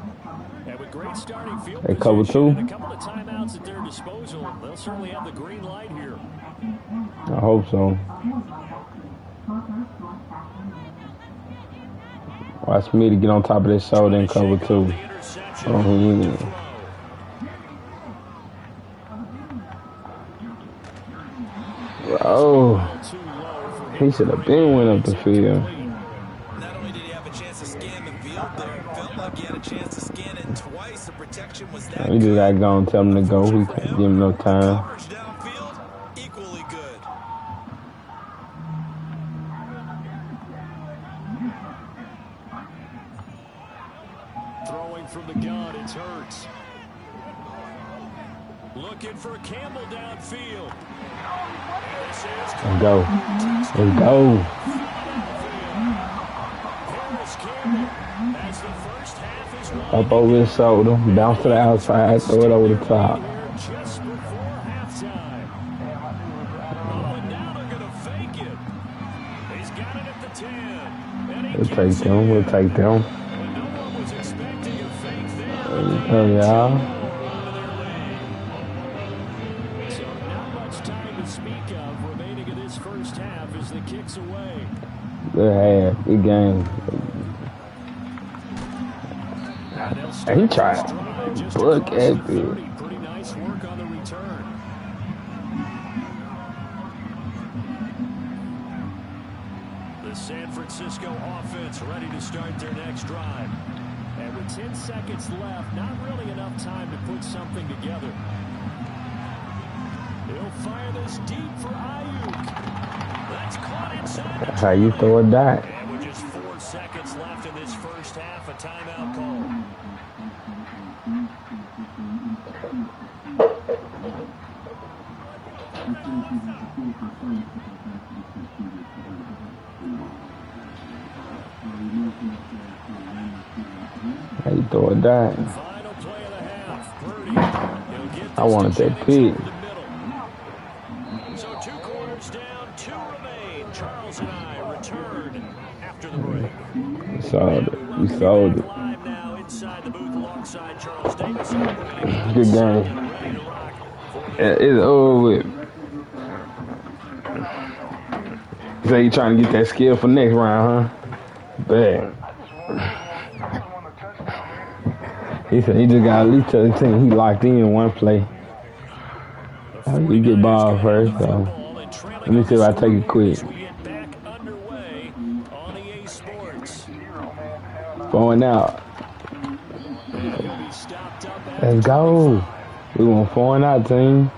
And with great starting field They cover position two? and a couple of timeouts at their disposal, they'll certainly have the green light here. I hope so. Watch me to get on top of this shoulder and cover two. The interception. Oh, yeah. Oh, Too low for he should have been went up the field. Not only did he have a chance to scan the field there, it felt like he had a chance to scan it twice. The protection was that We just good. gotta go and tell him to go. We can't give him no time. Coverage downfield, equally good. Throwing from the gun, it's Hurts. Looking for Campbell downfield. And this is Let's go. Let's go. Paris Campbell as the first half is won. Up over his shoulder, bounce to the outside, throw it over the top. Here just before halftime. Oh, and now they're going to fake it. got it at the 10. And he We'll take gets them. We'll take them. it. And no one was expecting a fake there. Oh, yeah. So not much time to speak of remaining in this first half as the kick's away. Good half. Good game. And he tried to book at it. Pretty nice work on the return. The San Francisco offense ready to start their next drive. And with 10 seconds left, not really enough time to put something together. He'll fire this deep for Ayuk. That's caught inside. That's how you throw a dot. And with just 4 seconds left in this first half, a timeout call. How you throw a dot? Final play of the half. Purdy. He'll get this I wanted to that Jennings pig. over the middle. So 2 quarters down, 2 remain. Charles and I return after the break. You sold it. You sold it. Live now inside the booth alongside Charles Davidson. Good game. Ready to rock. It's over with. So you trying to get that skill for next round, huh? Bad. He said he just got at least tell the team he locked in one play. We get ball first, so let me see if I take it quick. We get back underway on EA Sports. Going out. And he'll be stopped up at Let's go. We want 4 and out, team.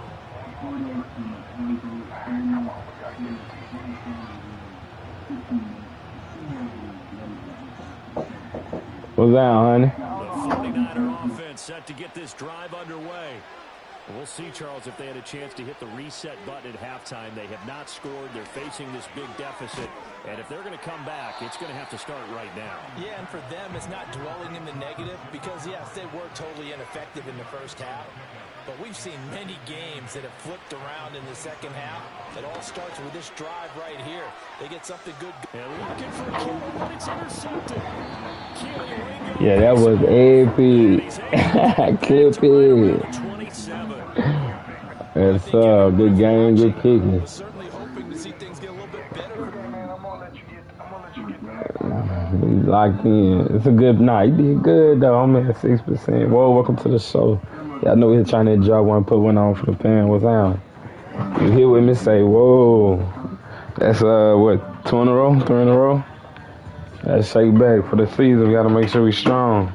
What's down, honey? the 49er offense set to get this drive underway. We'll see, Charles, if they had a chance to hit the reset button at halftime. They have not scored. They're facing this big deficit. And if they're going to come back, it's going to have to start right now. Yeah, and for them, it's not dwelling in the negative because, yes, they were totally ineffective in the first half. But we've seen many games that have flipped around in the second half. It all starts with this drive right here. They get something good. And looking for a kill, but it's intercepted. Yeah, that was epic. Clip it. 27. That's good game, good picking. Certainly hoping to see things get a little bit better. He's locked in. It's a good night. He did good though. I'm at 6%. Whoa, welcome to the show. Y'all know we're trying to drop one, put one on for the fan. What's down? You hear with me say, whoa. That's what, 2 in a row? 3 in a row? Let's shake back for the season. We gotta make sure we strong.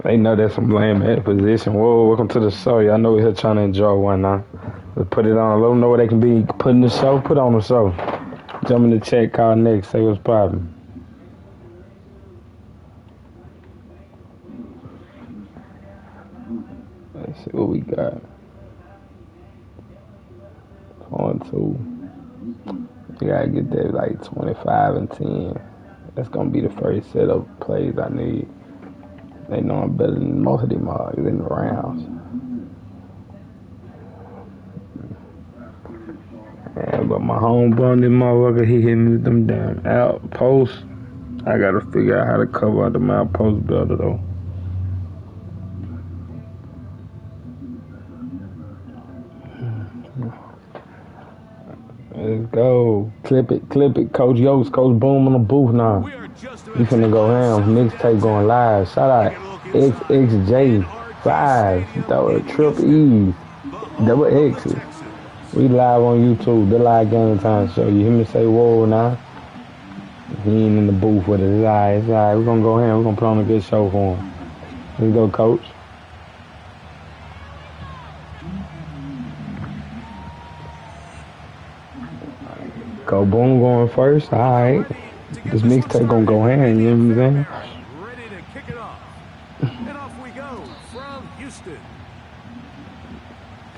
They know that's some blame at position. Whoa, welcome to the show. Y'all know we're here trying to enjoy one now. Let's put it on. Let them know where they can be putting the show. Put on the show. Jump in the chat, call next, say what's poppin'. Let's see what we got. 4-2. We gotta get that like 25 and 10. That's gonna be the first set of plays I need. They know I'm better than most of them are in the rounds. Yeah, but my homeboy, this motherfucker, he hit me with them damn outposts. I gotta figure out how to cover out them outposts better though. Let's go. Clip it, Coach Yost, Coach Boom on the booth now. We finna go ham. Mixtape going live. Shout out XXJ5. Double triple E. Double X's. We live on YouTube. The live game time show. You hear me say whoa now? He ain't in the booth with us. It's alright, it's alright. We're gonna go ham. We're gonna put on a good show for him. Let's go, Coach. Go Boom going first. Alright. This mixtape gonna go ham, you know what I'm saying? Ready to kick it off. And off we go from Houston.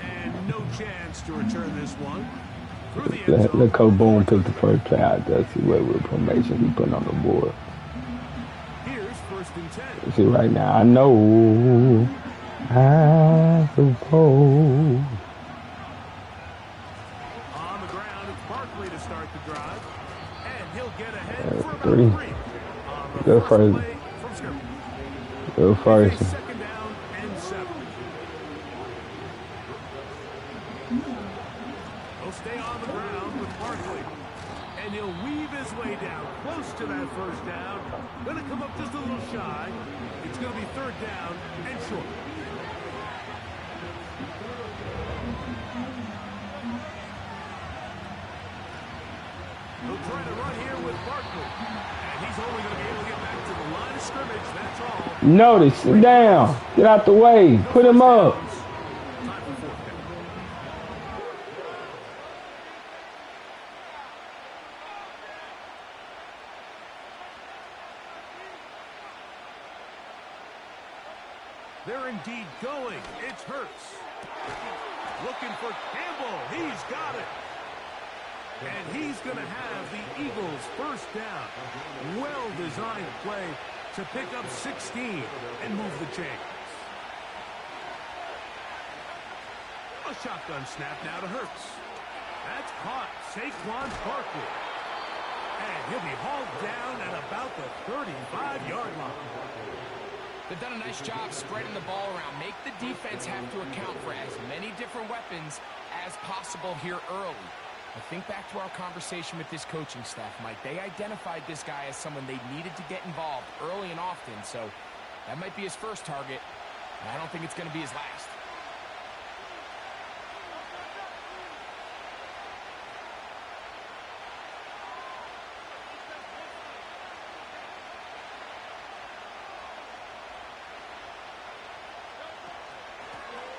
And no chance to return this one. Through the end zone. Let Coach Boom pick the first play out there. See what formation he putting on the board. Here's 1st and 10. See right now, I know. I suppose. On the ground, it's Barkley to start the drive. And he'll get ahead for about 3. Good first. Good first. Second down and 7. He'll stay on the ground with Barkley. And he'll weave his way down close to that first down. Going to come up just a little shy. It's going to be 3rd down and short. He'll try to run here with Barkley. And he's only going to be able to get back to the line of scrimmage. That's all. Notice, sit down. Get out the way. Put him up. They're indeed going. It's Hurts. Looking for Campbell. He's got it. And he's going to have the Eagles' first down. Well-designed play to pick up 16 and move the chains. A shotgun snap now to Hurts. That's caught. Saquon Barkley. And he'll be hauled down at about the 35-yard line. They've done a nice job spreading the ball around. Make the defense have to account for as many different weapons as possible here early. I think back to our conversation with this coaching staff, Mike. They identified this guy as someone they needed to get involved early and often, so that might be his first target, and I don't think it's going to be his last.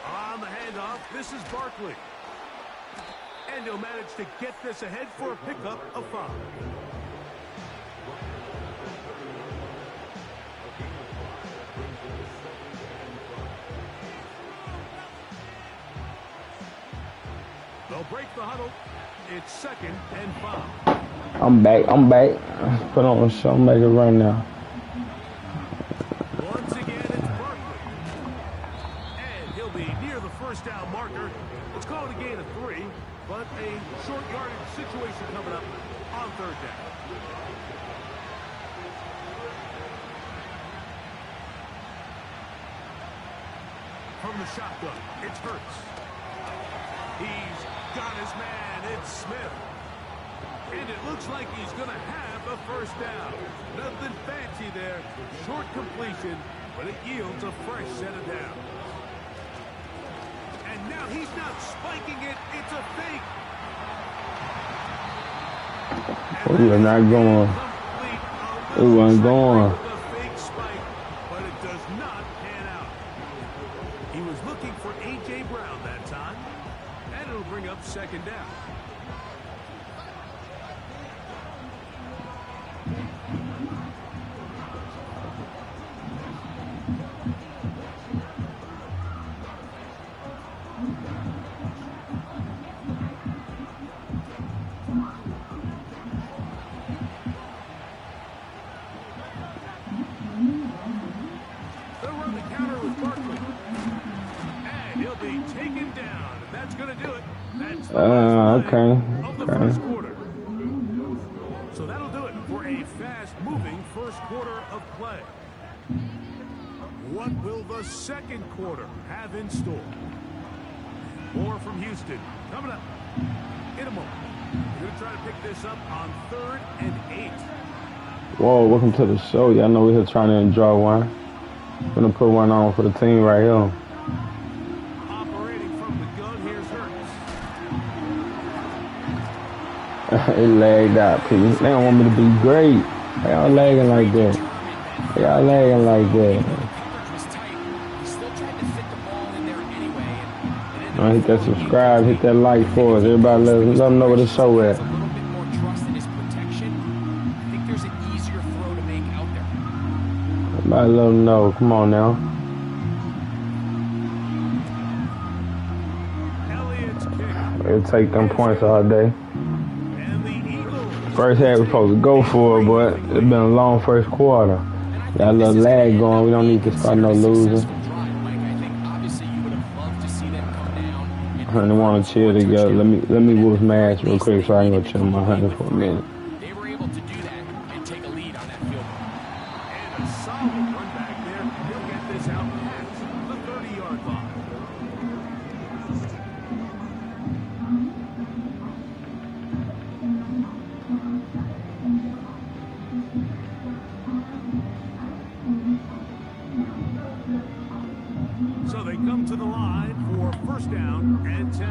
On the handoff, this is Barkley. And he'll manage to get this ahead for a pickup of 5. They'll break the huddle. It's 2nd and 5. I'm back. Put on a show, make it right now. Once again, it's Barkley. And he'll be near the first down marker. It's called a gain of 3. But a short yardage situation coming up on 3rd down. From the shotgun, it's Hurts. He's got his man, it's Smith. And it looks like he's going to have a first down. Nothing fancy there. Short completion, but it yields a fresh set of downs. And now he's not spiking it. It's a fake. We are not going. It wasn't going. Fake spike, but it does not pan out. He was looking for A.J. Brown that time, and it'll bring up 2nd down. Okay. So that'll do it for a fast-moving first quarter of play. What will the second quarter have in store? More from Houston coming up in a moment. We're going to try to pick this up on 3rd and 8. Whoa, welcome to the show. Y'all know we're here trying to enjoy one. We're going to put one on for the team right here. It lagged out, Pete. They don't want me to be great. They all lagging like that. They all lagging like that. Hit that subscribe, hit that like for us. Everybody let them know where the show at. Everybody let them know. Come on now. It'll take them points all day. First half we're supposed to go for it, but it's been a long first quarter. Got a little lag going. We don't need to start no losing. honey want to chill together. Let me whoop Smash real quick so I can go chill my honey for a minute. They were able to do that and take a lead on that field goal. And a solid run back there. He'll get this out past the 30-yard line. So they come to the line for first down and 10.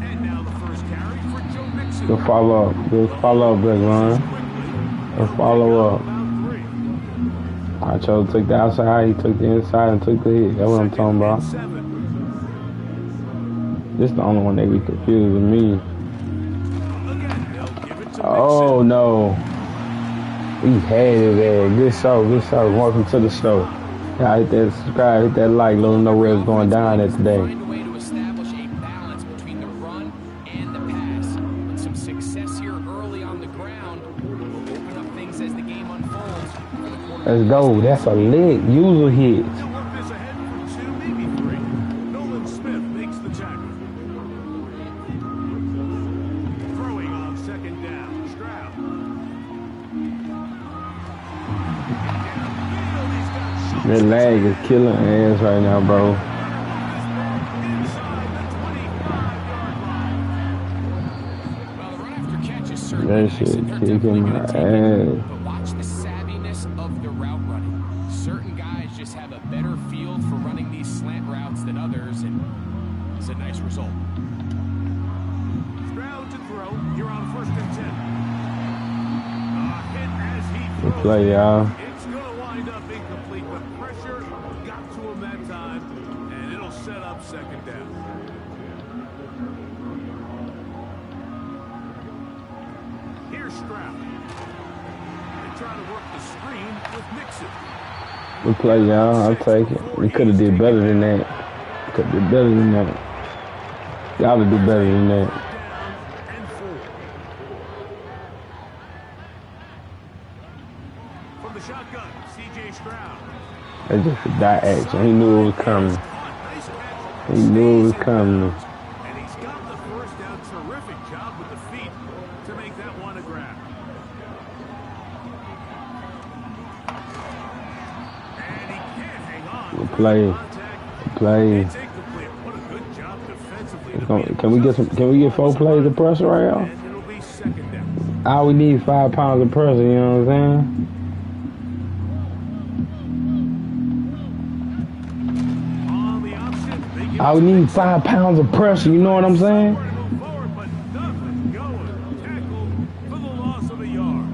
And now the first carry for Joe Mixon. Good follow up. Good follow up, big line. Good follow up. I chose to take the outside. He took the inside and took the hit. That's what I'm talking about. This is the only one they be confusing me. Oh, no. He had it there. Good show, good show. Welcome to the show. Yeah, hit that subscribe, hit that like. Let them know where it's going down at today. Find a way to establish a balance between the run and the pass. With some success here early on the ground, will open up things as the game unfolds. Let's go. That's a lit user hit. They'll work this ahead for 2, maybe 3. Nolan Smith makes the tackle. Throwing on second down. Stroud. That lag is killing ass right now, bro. Well, the run after catch is certainly That nice, shit and they're kicking definitely my gonna take it. ass. But watch the savviness of the route running. Certain guys just have a better feel for running these slant routes than others, and it's a nice result. Stroud to throw. You're on first and 10. Hit as he Good throws. play, y'all. It's going to wind up incomplete, but pressure got to him that time, and it'll set up second down. Here's Stroud. They try to work the screen with Mixon. Good play, y'all. I'll take it. We could have did better than that. Could have did better than that. Y'all would do better than that. Down and 4. From the shotgun, C.J. Stroud. That's just a die action. He knew it was coming. Nice catch. He knew it was coming. And he's got the first down. Terrific job with the feet to make that one a grab. And he can't hang on. Good play. Good play. It's incomplete. What a good job defensively. Can we get 4 plays of pressure right now? And it'll be second down. All we need 5 pounds of pressure, you know what I'm saying? On the option, they give All we need 5 pounds of pressure, you know what I'm saying? forward, but nothing going. Tackled for the loss of a yard.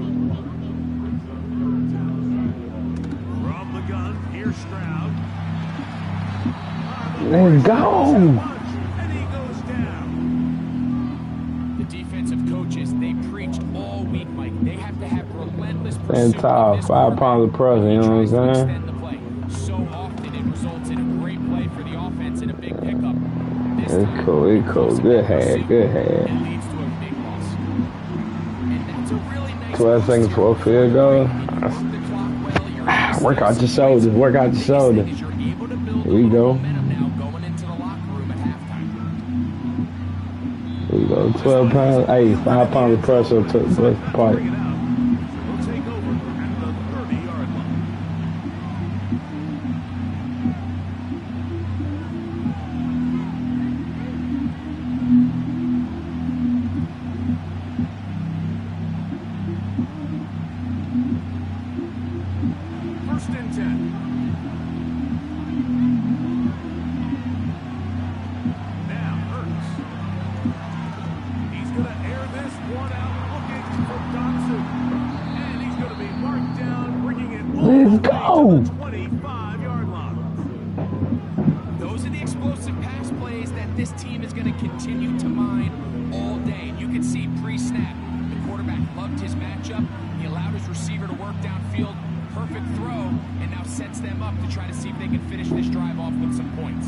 From the gun, here's Stroud. Let's go. And he goes down. The defensive coaches, they preached all week, Mike. They have to have relentless Stand pursuit tall, of this 5 pounds of pressure, you know what I'm tries to saying? extend the play. So often it results in a great play for the offense and a big pickup. This It's time, cool, it's cool. Good hat, good hat. it leads to a big loss. And that's a really nice 12 seconds for a field goal. Work out your shoulders, work out your shoulders. Here we go. Here we go. 12 pounds, hey, 5 pounds of pressure to the party. Bring it out. We'll take over at the 30-yard line. First and 10. Now Hurts. He's going to air this one out, looking for Dotson. And he's going to be marked down, bringing it all Let's the way go. to the 25-yard line. Those are the explosive pass plays that this team is going to continue to mine all day. And you can see pre-snap, the quarterback loved his matchup. He allowed his receiver to work downfield. Perfect throw, and now sets them up to try to see if they can finish this drive off with some points.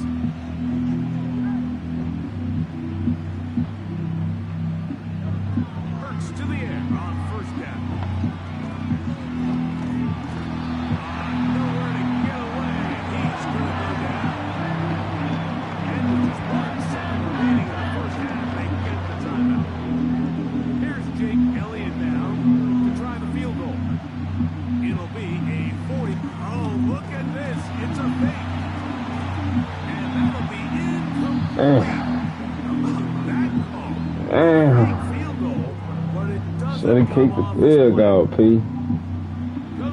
Hurts to the air on first down. Nowhere to get away. He's going to go down. Damn. Should have kicked the field goal, P.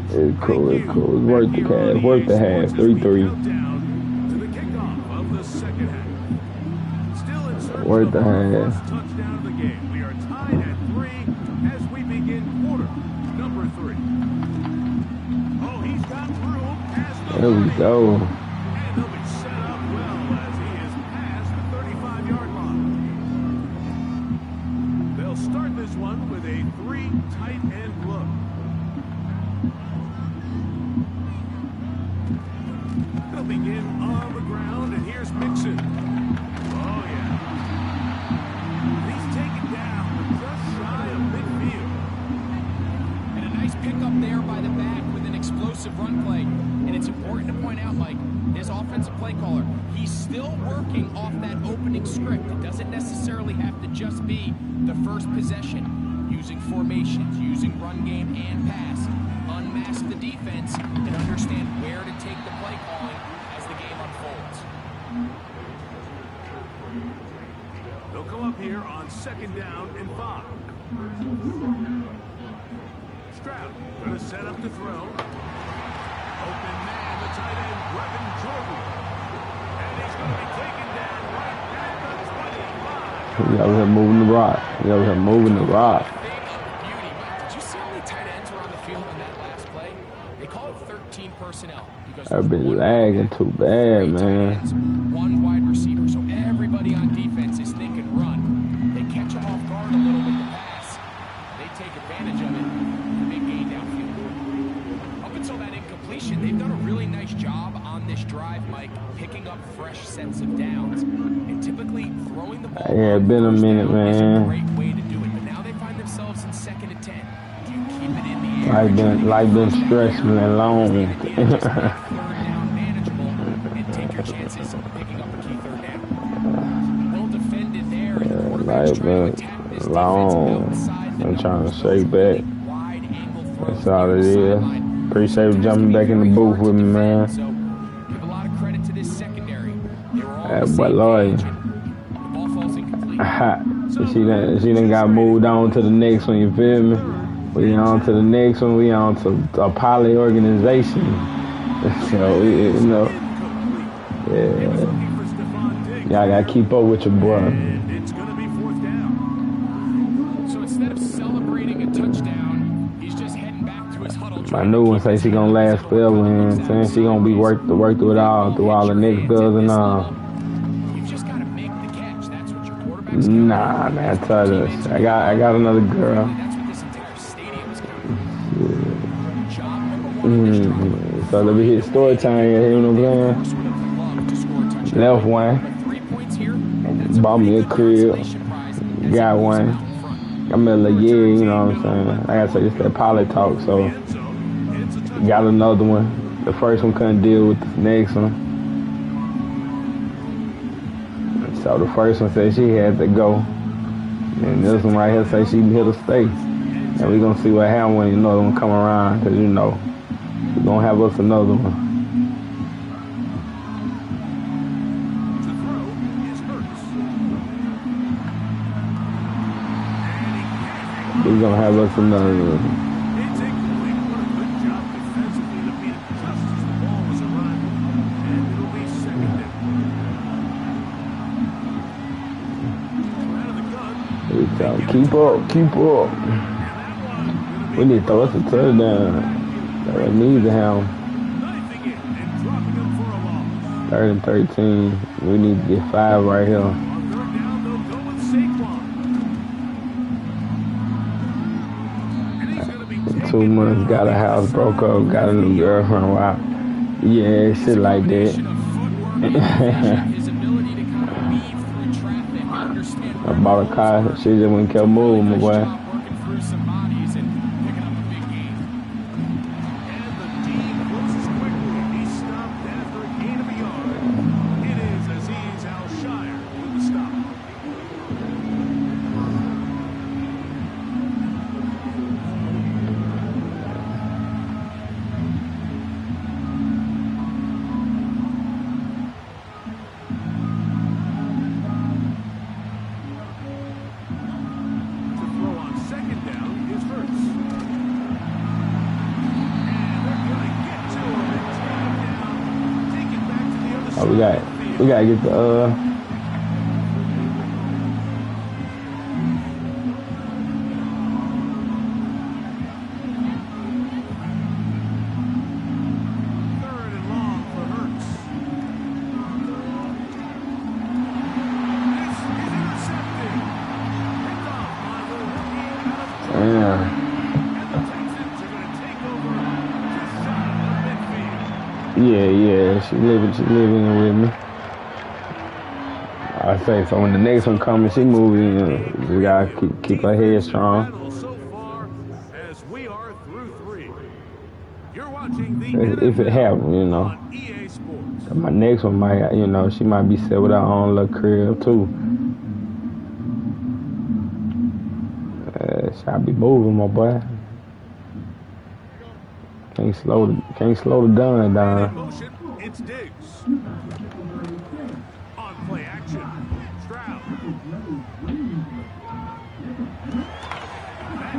It's cool, it's cool. It's worth the half. Worth the half. 3-3. Worth the half. Touchdown of the game. We are tied at 3 as we begin quarter number 3. Oh, he's got through past the There we go. And he'll be set up well as he is past the 35-yard line. They'll start this one with a 3 tight end look. They'll begin on the ground, and here's Mixon. Oh, yeah. He's taken down just shy of midfield. And a nice pickup there by the back with an explosive run play. And it's important to point out, Mike, his offensive play caller, he's still working off that opening script. It doesn't necessarily have to just be the first possession. Using formations, using run game and pass. Unmask the defense and understand where to take the play calling as the game unfolds. They'll come up here on 2nd down and 5. Stroud going to set up to throw. Open man, the tight end, Brevin Jordan. And he's going to be taken down right at the 25. He over here moving the rock. He over here moving the rock. Beauty, Mike. Did you see how many tight ends were on the field on that last play? They call it 13 personnel. Because I've been lagging too bad, man. One wide receiver, so everybody on defense is thinking run. They catch them off guard a little with the pass. They take advantage of it, and they gain downfield. Up until that incompletion, they've done a really nice job on this drive, Mike, picking up fresh sets of downs. And typically, throwing the ball Yeah, it's been a minute, is a man. great way to do it. But now they find themselves in 2nd and 10. Do you keep it in the air? Like been stressing and long. Third down manageable and take your chances of picking up a key 3rd down. Well defended there, and the quarterback's trying to attack this defense long. outside the I'm trying to numbers. shake back. Wide angle throws That's all near it the is. sideline. Appreciate you jumping back in the booth with me, man. So give a lot of credit to this secondary. They were all on That the boy same loyal. page, and the ball falls incomplete. So she done got moved on to the next one, you feel me? We on to the next one, we on to a poly organization. So, you know, yeah. Y'all gotta keep up with your boy. And it's going to be 4th down. So instead of celebrating a touchdown, he's just heading back to his huddle. My new one say she gonna last forever, and saying she gonna be work through it all, through all the next bills and all. You've just got to make the catch. That's what your quarterback's Nah, man, I tell you, I got another girl. That's what this entire stadium is counting. Job number 1 of this drive. So let me hit story time here, you know what I'm saying? Would have loved to score a touchdown. Left one, But 3 points here, that's bought me a big crib, consolation prize as got it goes one. out in front. I'm in a year, you know what I'm saying? I gotta say, it's that poly talk, so got another one. The first one couldn't deal with the next one. So the first one said she had to go. And this one right here say she here to stay. And we gonna see what happens when another one come around, cause you know, we gonna have us another one. To throw is Hurts. We gonna have us another one. It's incomplete. What a good job defensively to beat it just as the ball was arriving. And it'll be 2nd down. Out of the gun. Keep up. We need to throw us a touchdown. That we need to have Knifing it and dropping him for a loss. 3rd and 13. We need to get 5 right here. On 3rd down, they'll go with Saquon. And he's going to be 2 months, got a house, broke up, got a new girlfriend. Wow. Yeah, shit like that. His ability to kind of weave through traffic, understand I bought a car, she just wouldn't keep moving, my boy. working through some bodies and picking up a big gain. And the D closes quickly. He's stopped after a gain of a yard. It is Azeez Al-Shire with the stop. we gotta get the Yeah, she living with me. I say so when the next one comes, she moving. We gotta keep her head strong. So far, as we are through 3. You're watching the If it happens, you know. on EA Sports. My next one might, you know, she might be set with her own little crib too. Shall be moving, my boy. Can't slow the gun down. Motion, it's Diggs. On play action, Stroud.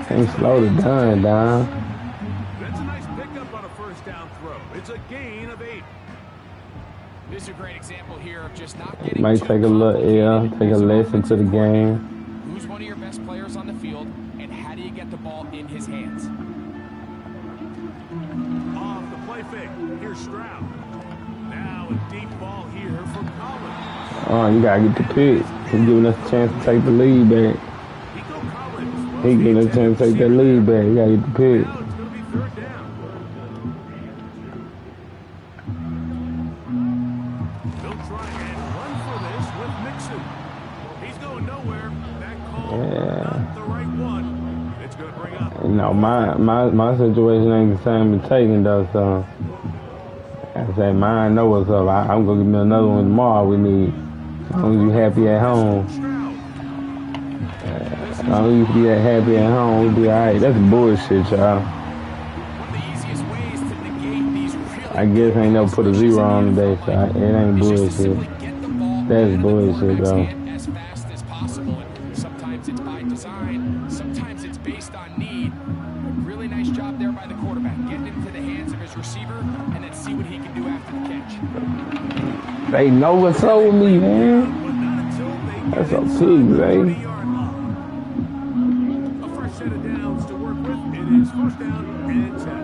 Can't slow the gun down. That's a nice pickup on a first down throw. It's a gain of 8. This is a great example here of just not getting Might take a little L, take a lesson to the game. Who's one of your best players on the field, and how do you get the ball in his hands? Off the play fake, here's Stroud. Now a deep ball here for Collins. Oh, you gotta get the pick. He's giving us a chance to take the lead back. Nico Collins. He's giving us a chance to take that lead back. You gotta get the pick. Now it's going to be 3rd down. They'll try and run for this with Mixon. He's going nowhere. That call, not the right one. It's going to bring up. You know, my situation ain't the same as taking though, so I say mine know what's up. I'm gonna give me another one tomorrow we need. As long as you happy at home. As long as you be happy at home, we'll be alright. That's bullshit, y'all. I guess I ain't never put a 0 on today, so it ain't bullshit. That's bullshit, though. As fast as possible. Sometimes it's by design, sometimes it's based on need. Really nice job there by the quarterback, getting into the hands of his receiver, and then see what he can do after the catch. They know what's up with me, man. That's a pig, eh? A fresh set of downs to work with. It is 1st down and 10.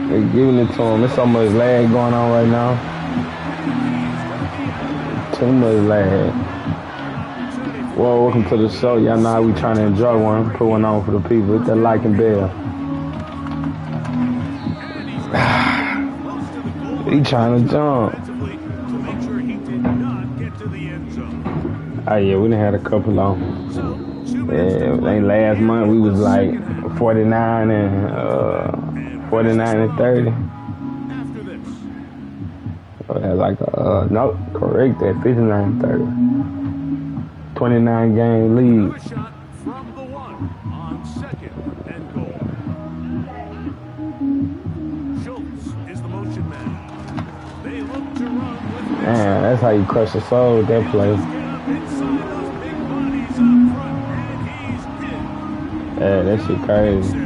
They're giving it to him. There's so much lag going on right now. Too much lag. Well, welcome to the show. Y'all know how we trying to enjoy one. Put one on for the people. Hit that like and bell. He trying to jump. Oh yeah, we done had a couple on. Yeah, I think last month we was like 49 and 30. Like no, correct that 59-30. 29 game lead. Shot from the 1 on 2nd and goal. Schultz is the motion man. They look to run with Man, that's how you crush the soul with that play. Yeah, that shit crazy.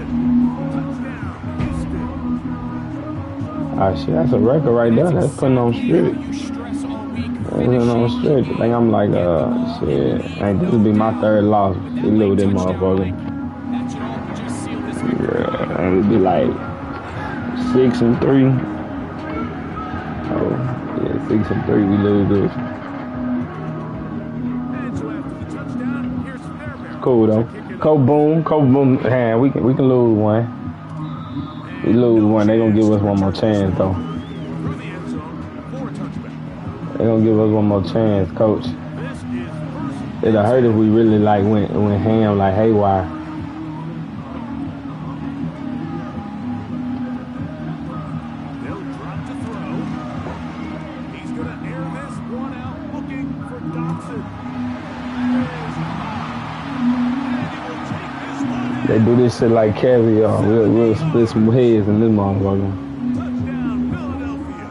Oh shit, that's a record right there. That's putting on stretch. That's putting on stretch. I think I'm like, shit. I think this will be my 3rd loss. We lose this motherfucker. Yeah, it'll be like 6-3. Oh, yeah, 6-3. We lose this. Cool though. Cold boom. Man, we can lose one. We lose one, they gonna give us one more chance though. They gonna give us one more chance, coach. It'll hurt if we really like went ham like haywire. They'll drop to throw. He's gonna air this one out, looking for Dotson. They do this shit like caviar. We'll split some heads in this motherfucker. Touchdown, Philadelphia.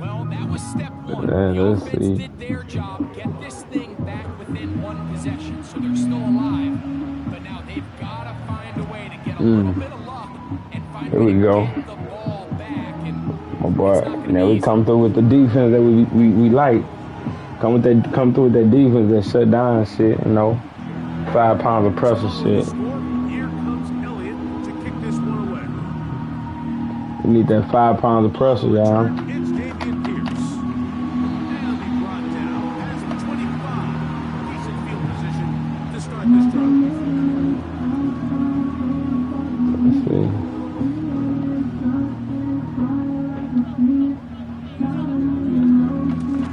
Well, that was step 1. Yeah, the let's offense see. did their job, get this thing back within 1 possession, so they're still alive. But now they've got to find a way to get a little bit of luck and find Here a way we to go. get the ball back. And My boy. it's not gonna Now be we easy. come through with the defense that we like. Come through with that defense that shut down shit, 5 pounds of pressure shit. Here comes Elliott to kick this one away. We need that 5 pounds of pressure, y'all. It's Damian Pierce. And he brought down as the 25. He's in field position to start this drive. Let's see.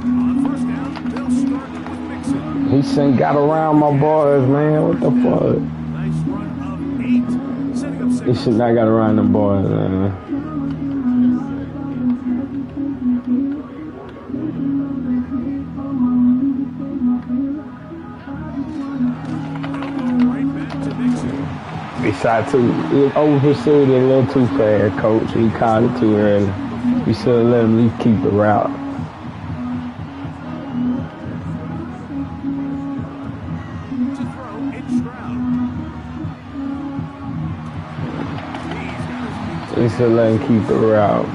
On first down, they'll start with Mixon. He got around my boys, man. What the fuck? Nice run of 8. Setting up He second. should not got around them boys, man. Right back to Mixon. He shot too. He was over pursued it a little too fast, coach. He caught it too early. We should have let him at least keep the route. To throw, it's Stroud. We should let him keep the route.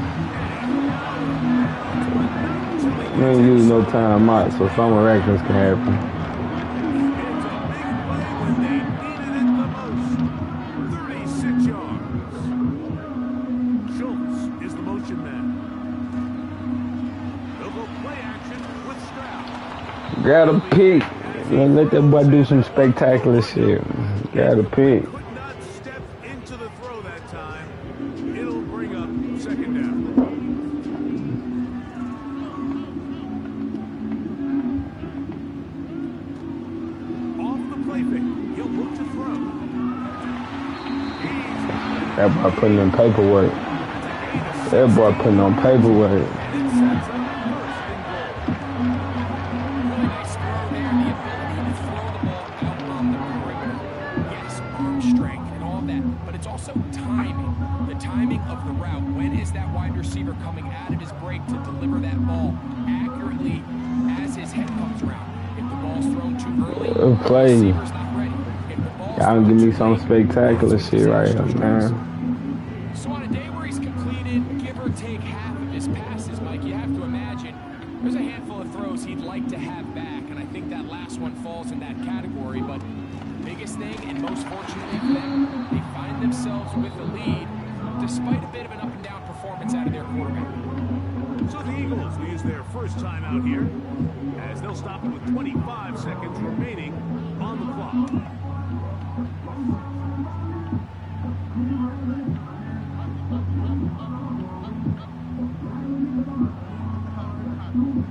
We ain't use no time out, so some miraculous can happen. It's a big play when they needed it the most. 36 yards. Schultz is the motion man. They'll go play action with Stroud. Got a pick. Let that boy do some spectacular shit. Got a pick. Could not step into the throw that time. It'll bring up second down. Off the play fake. He'll look to throw. That boy putting in paperwork. That boy putting on paperwork. Really nice throw there. The ability to throw the ball out on the perimeter. Yes, arm strength and all that, but it's also timing. The timing of the route. When is that wide receiver coming out of his break to deliver that ball accurately as his head comes around? If the ball's thrown too early, the Play. receiver's not ready. If the ball's Y'all thrown give me too some late, spectacular shit right here, man. so on a day where he's completed, give or take half of his passes, Mike, you have to imagine there's a handful of throws he'd like to have back, and I think that last one falls in that category. But biggest thing, and most fortunately for them, they find themselves with a lead, despite a bit of an up-and-down performance out of their quarterback. So the Eagles lose their first time out here as they'll stop it with 25 seconds remaining on the clock.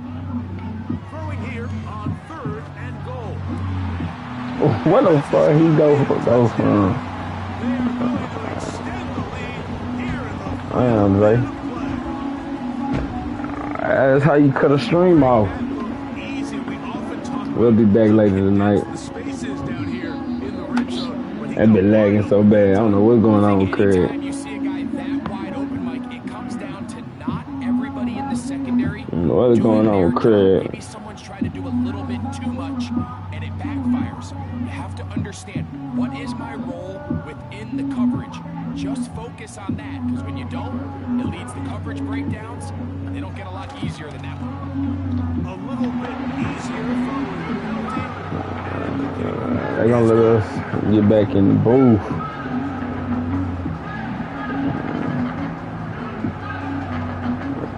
Throwing here on 3rd and goal. What the fuck he go from? They are going to extend the lead here in the Damn, Zay. play. That's how you cut a stream off. Easy. We often talk We'll be back later tonight. the spaces down here in the red zone. When he That been lagging so bad. I don't know what's going on with Craig. Anytime you see a guy that wide open, Mike, it comes down to not everybody in the secondary. What is going on with Craig? Maybe someone's trying to do a little bit too much, and it backfires. You have to understand, what is my role within the coverage? Just focus on that, because when you don't, it leads to coverage breakdowns, and they don't get a lot easier than that one. a little bit easier following the penalty. They're gonna let us get back in the booth.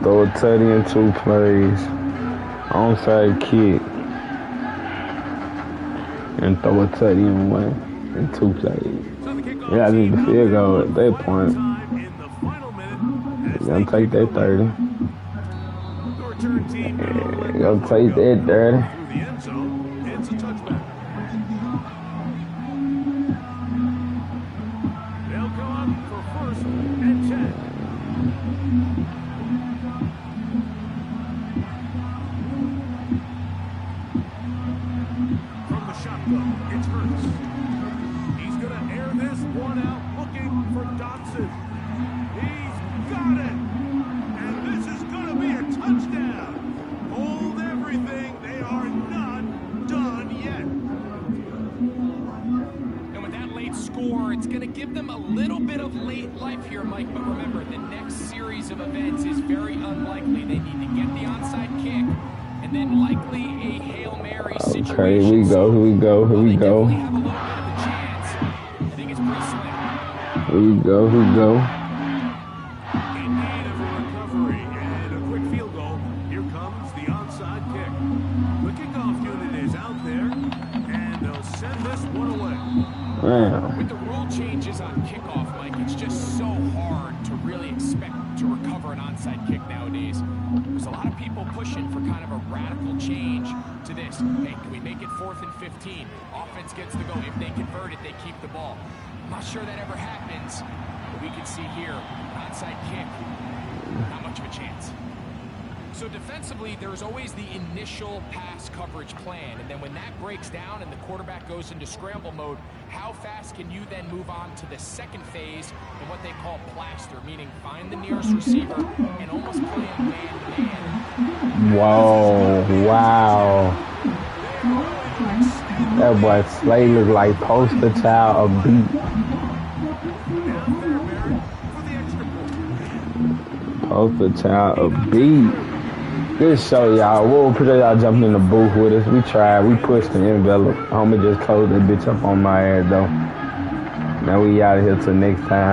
Throw a tutty in 2 plays. Onside kick. And throw a tutty in 1 in 2 plays. So the kickoff Yeah, I need the team field goal at that point. time in the final minute as Gonna take that 30. the return team Gonna take that 30. through the end zone. It's a touchback. They'll go up for 1st and 10. From the shotgun, it's Hurts. He's going to air this one out, looking for Dotson. He's got it! And this is going to be a touchdown. Hold everything. They are not done yet. of late life here, Mike, but remember, the next series of events is very unlikely. They need to get the onside kick, and then likely a Hail Mary situation. Okay, here we go, here we go, here we go. They have a little bit of a chance. I think it's pretty slim. Here we go, here we go. In need of a recovery and a quick field goal. Here comes the onside kick. The kickoff unit is out there, and they'll send this one away. Man. With the rule changes on kickoff, Mike, it's just so hard to really expect to recover an onside kick nowadays. There's a lot of people pushing for kind of a radical change to this. Hey, can we make it 4th and 15? Offense gets to go. If they convert it, they keep the ball. I'm not sure that ever happens, but we can see here, onside kick, not much of a chance. So defensively, there's always the initial pass coverage plan, and then when that breaks down and the quarterback goes into scramble mode, how fast can you then move on to the second phase in what they call plaster, meaning find the nearest receiver and almost play him man-to-man. Whoa, wow. That boy Slay look like poster child of beat. Poster child of beat. Good show, y'all. We'll appreciate y'all jumping in the booth with us. We tried. We pushed the envelope. Homie just closed that bitch up on my ass, though. Now we out of here till next time.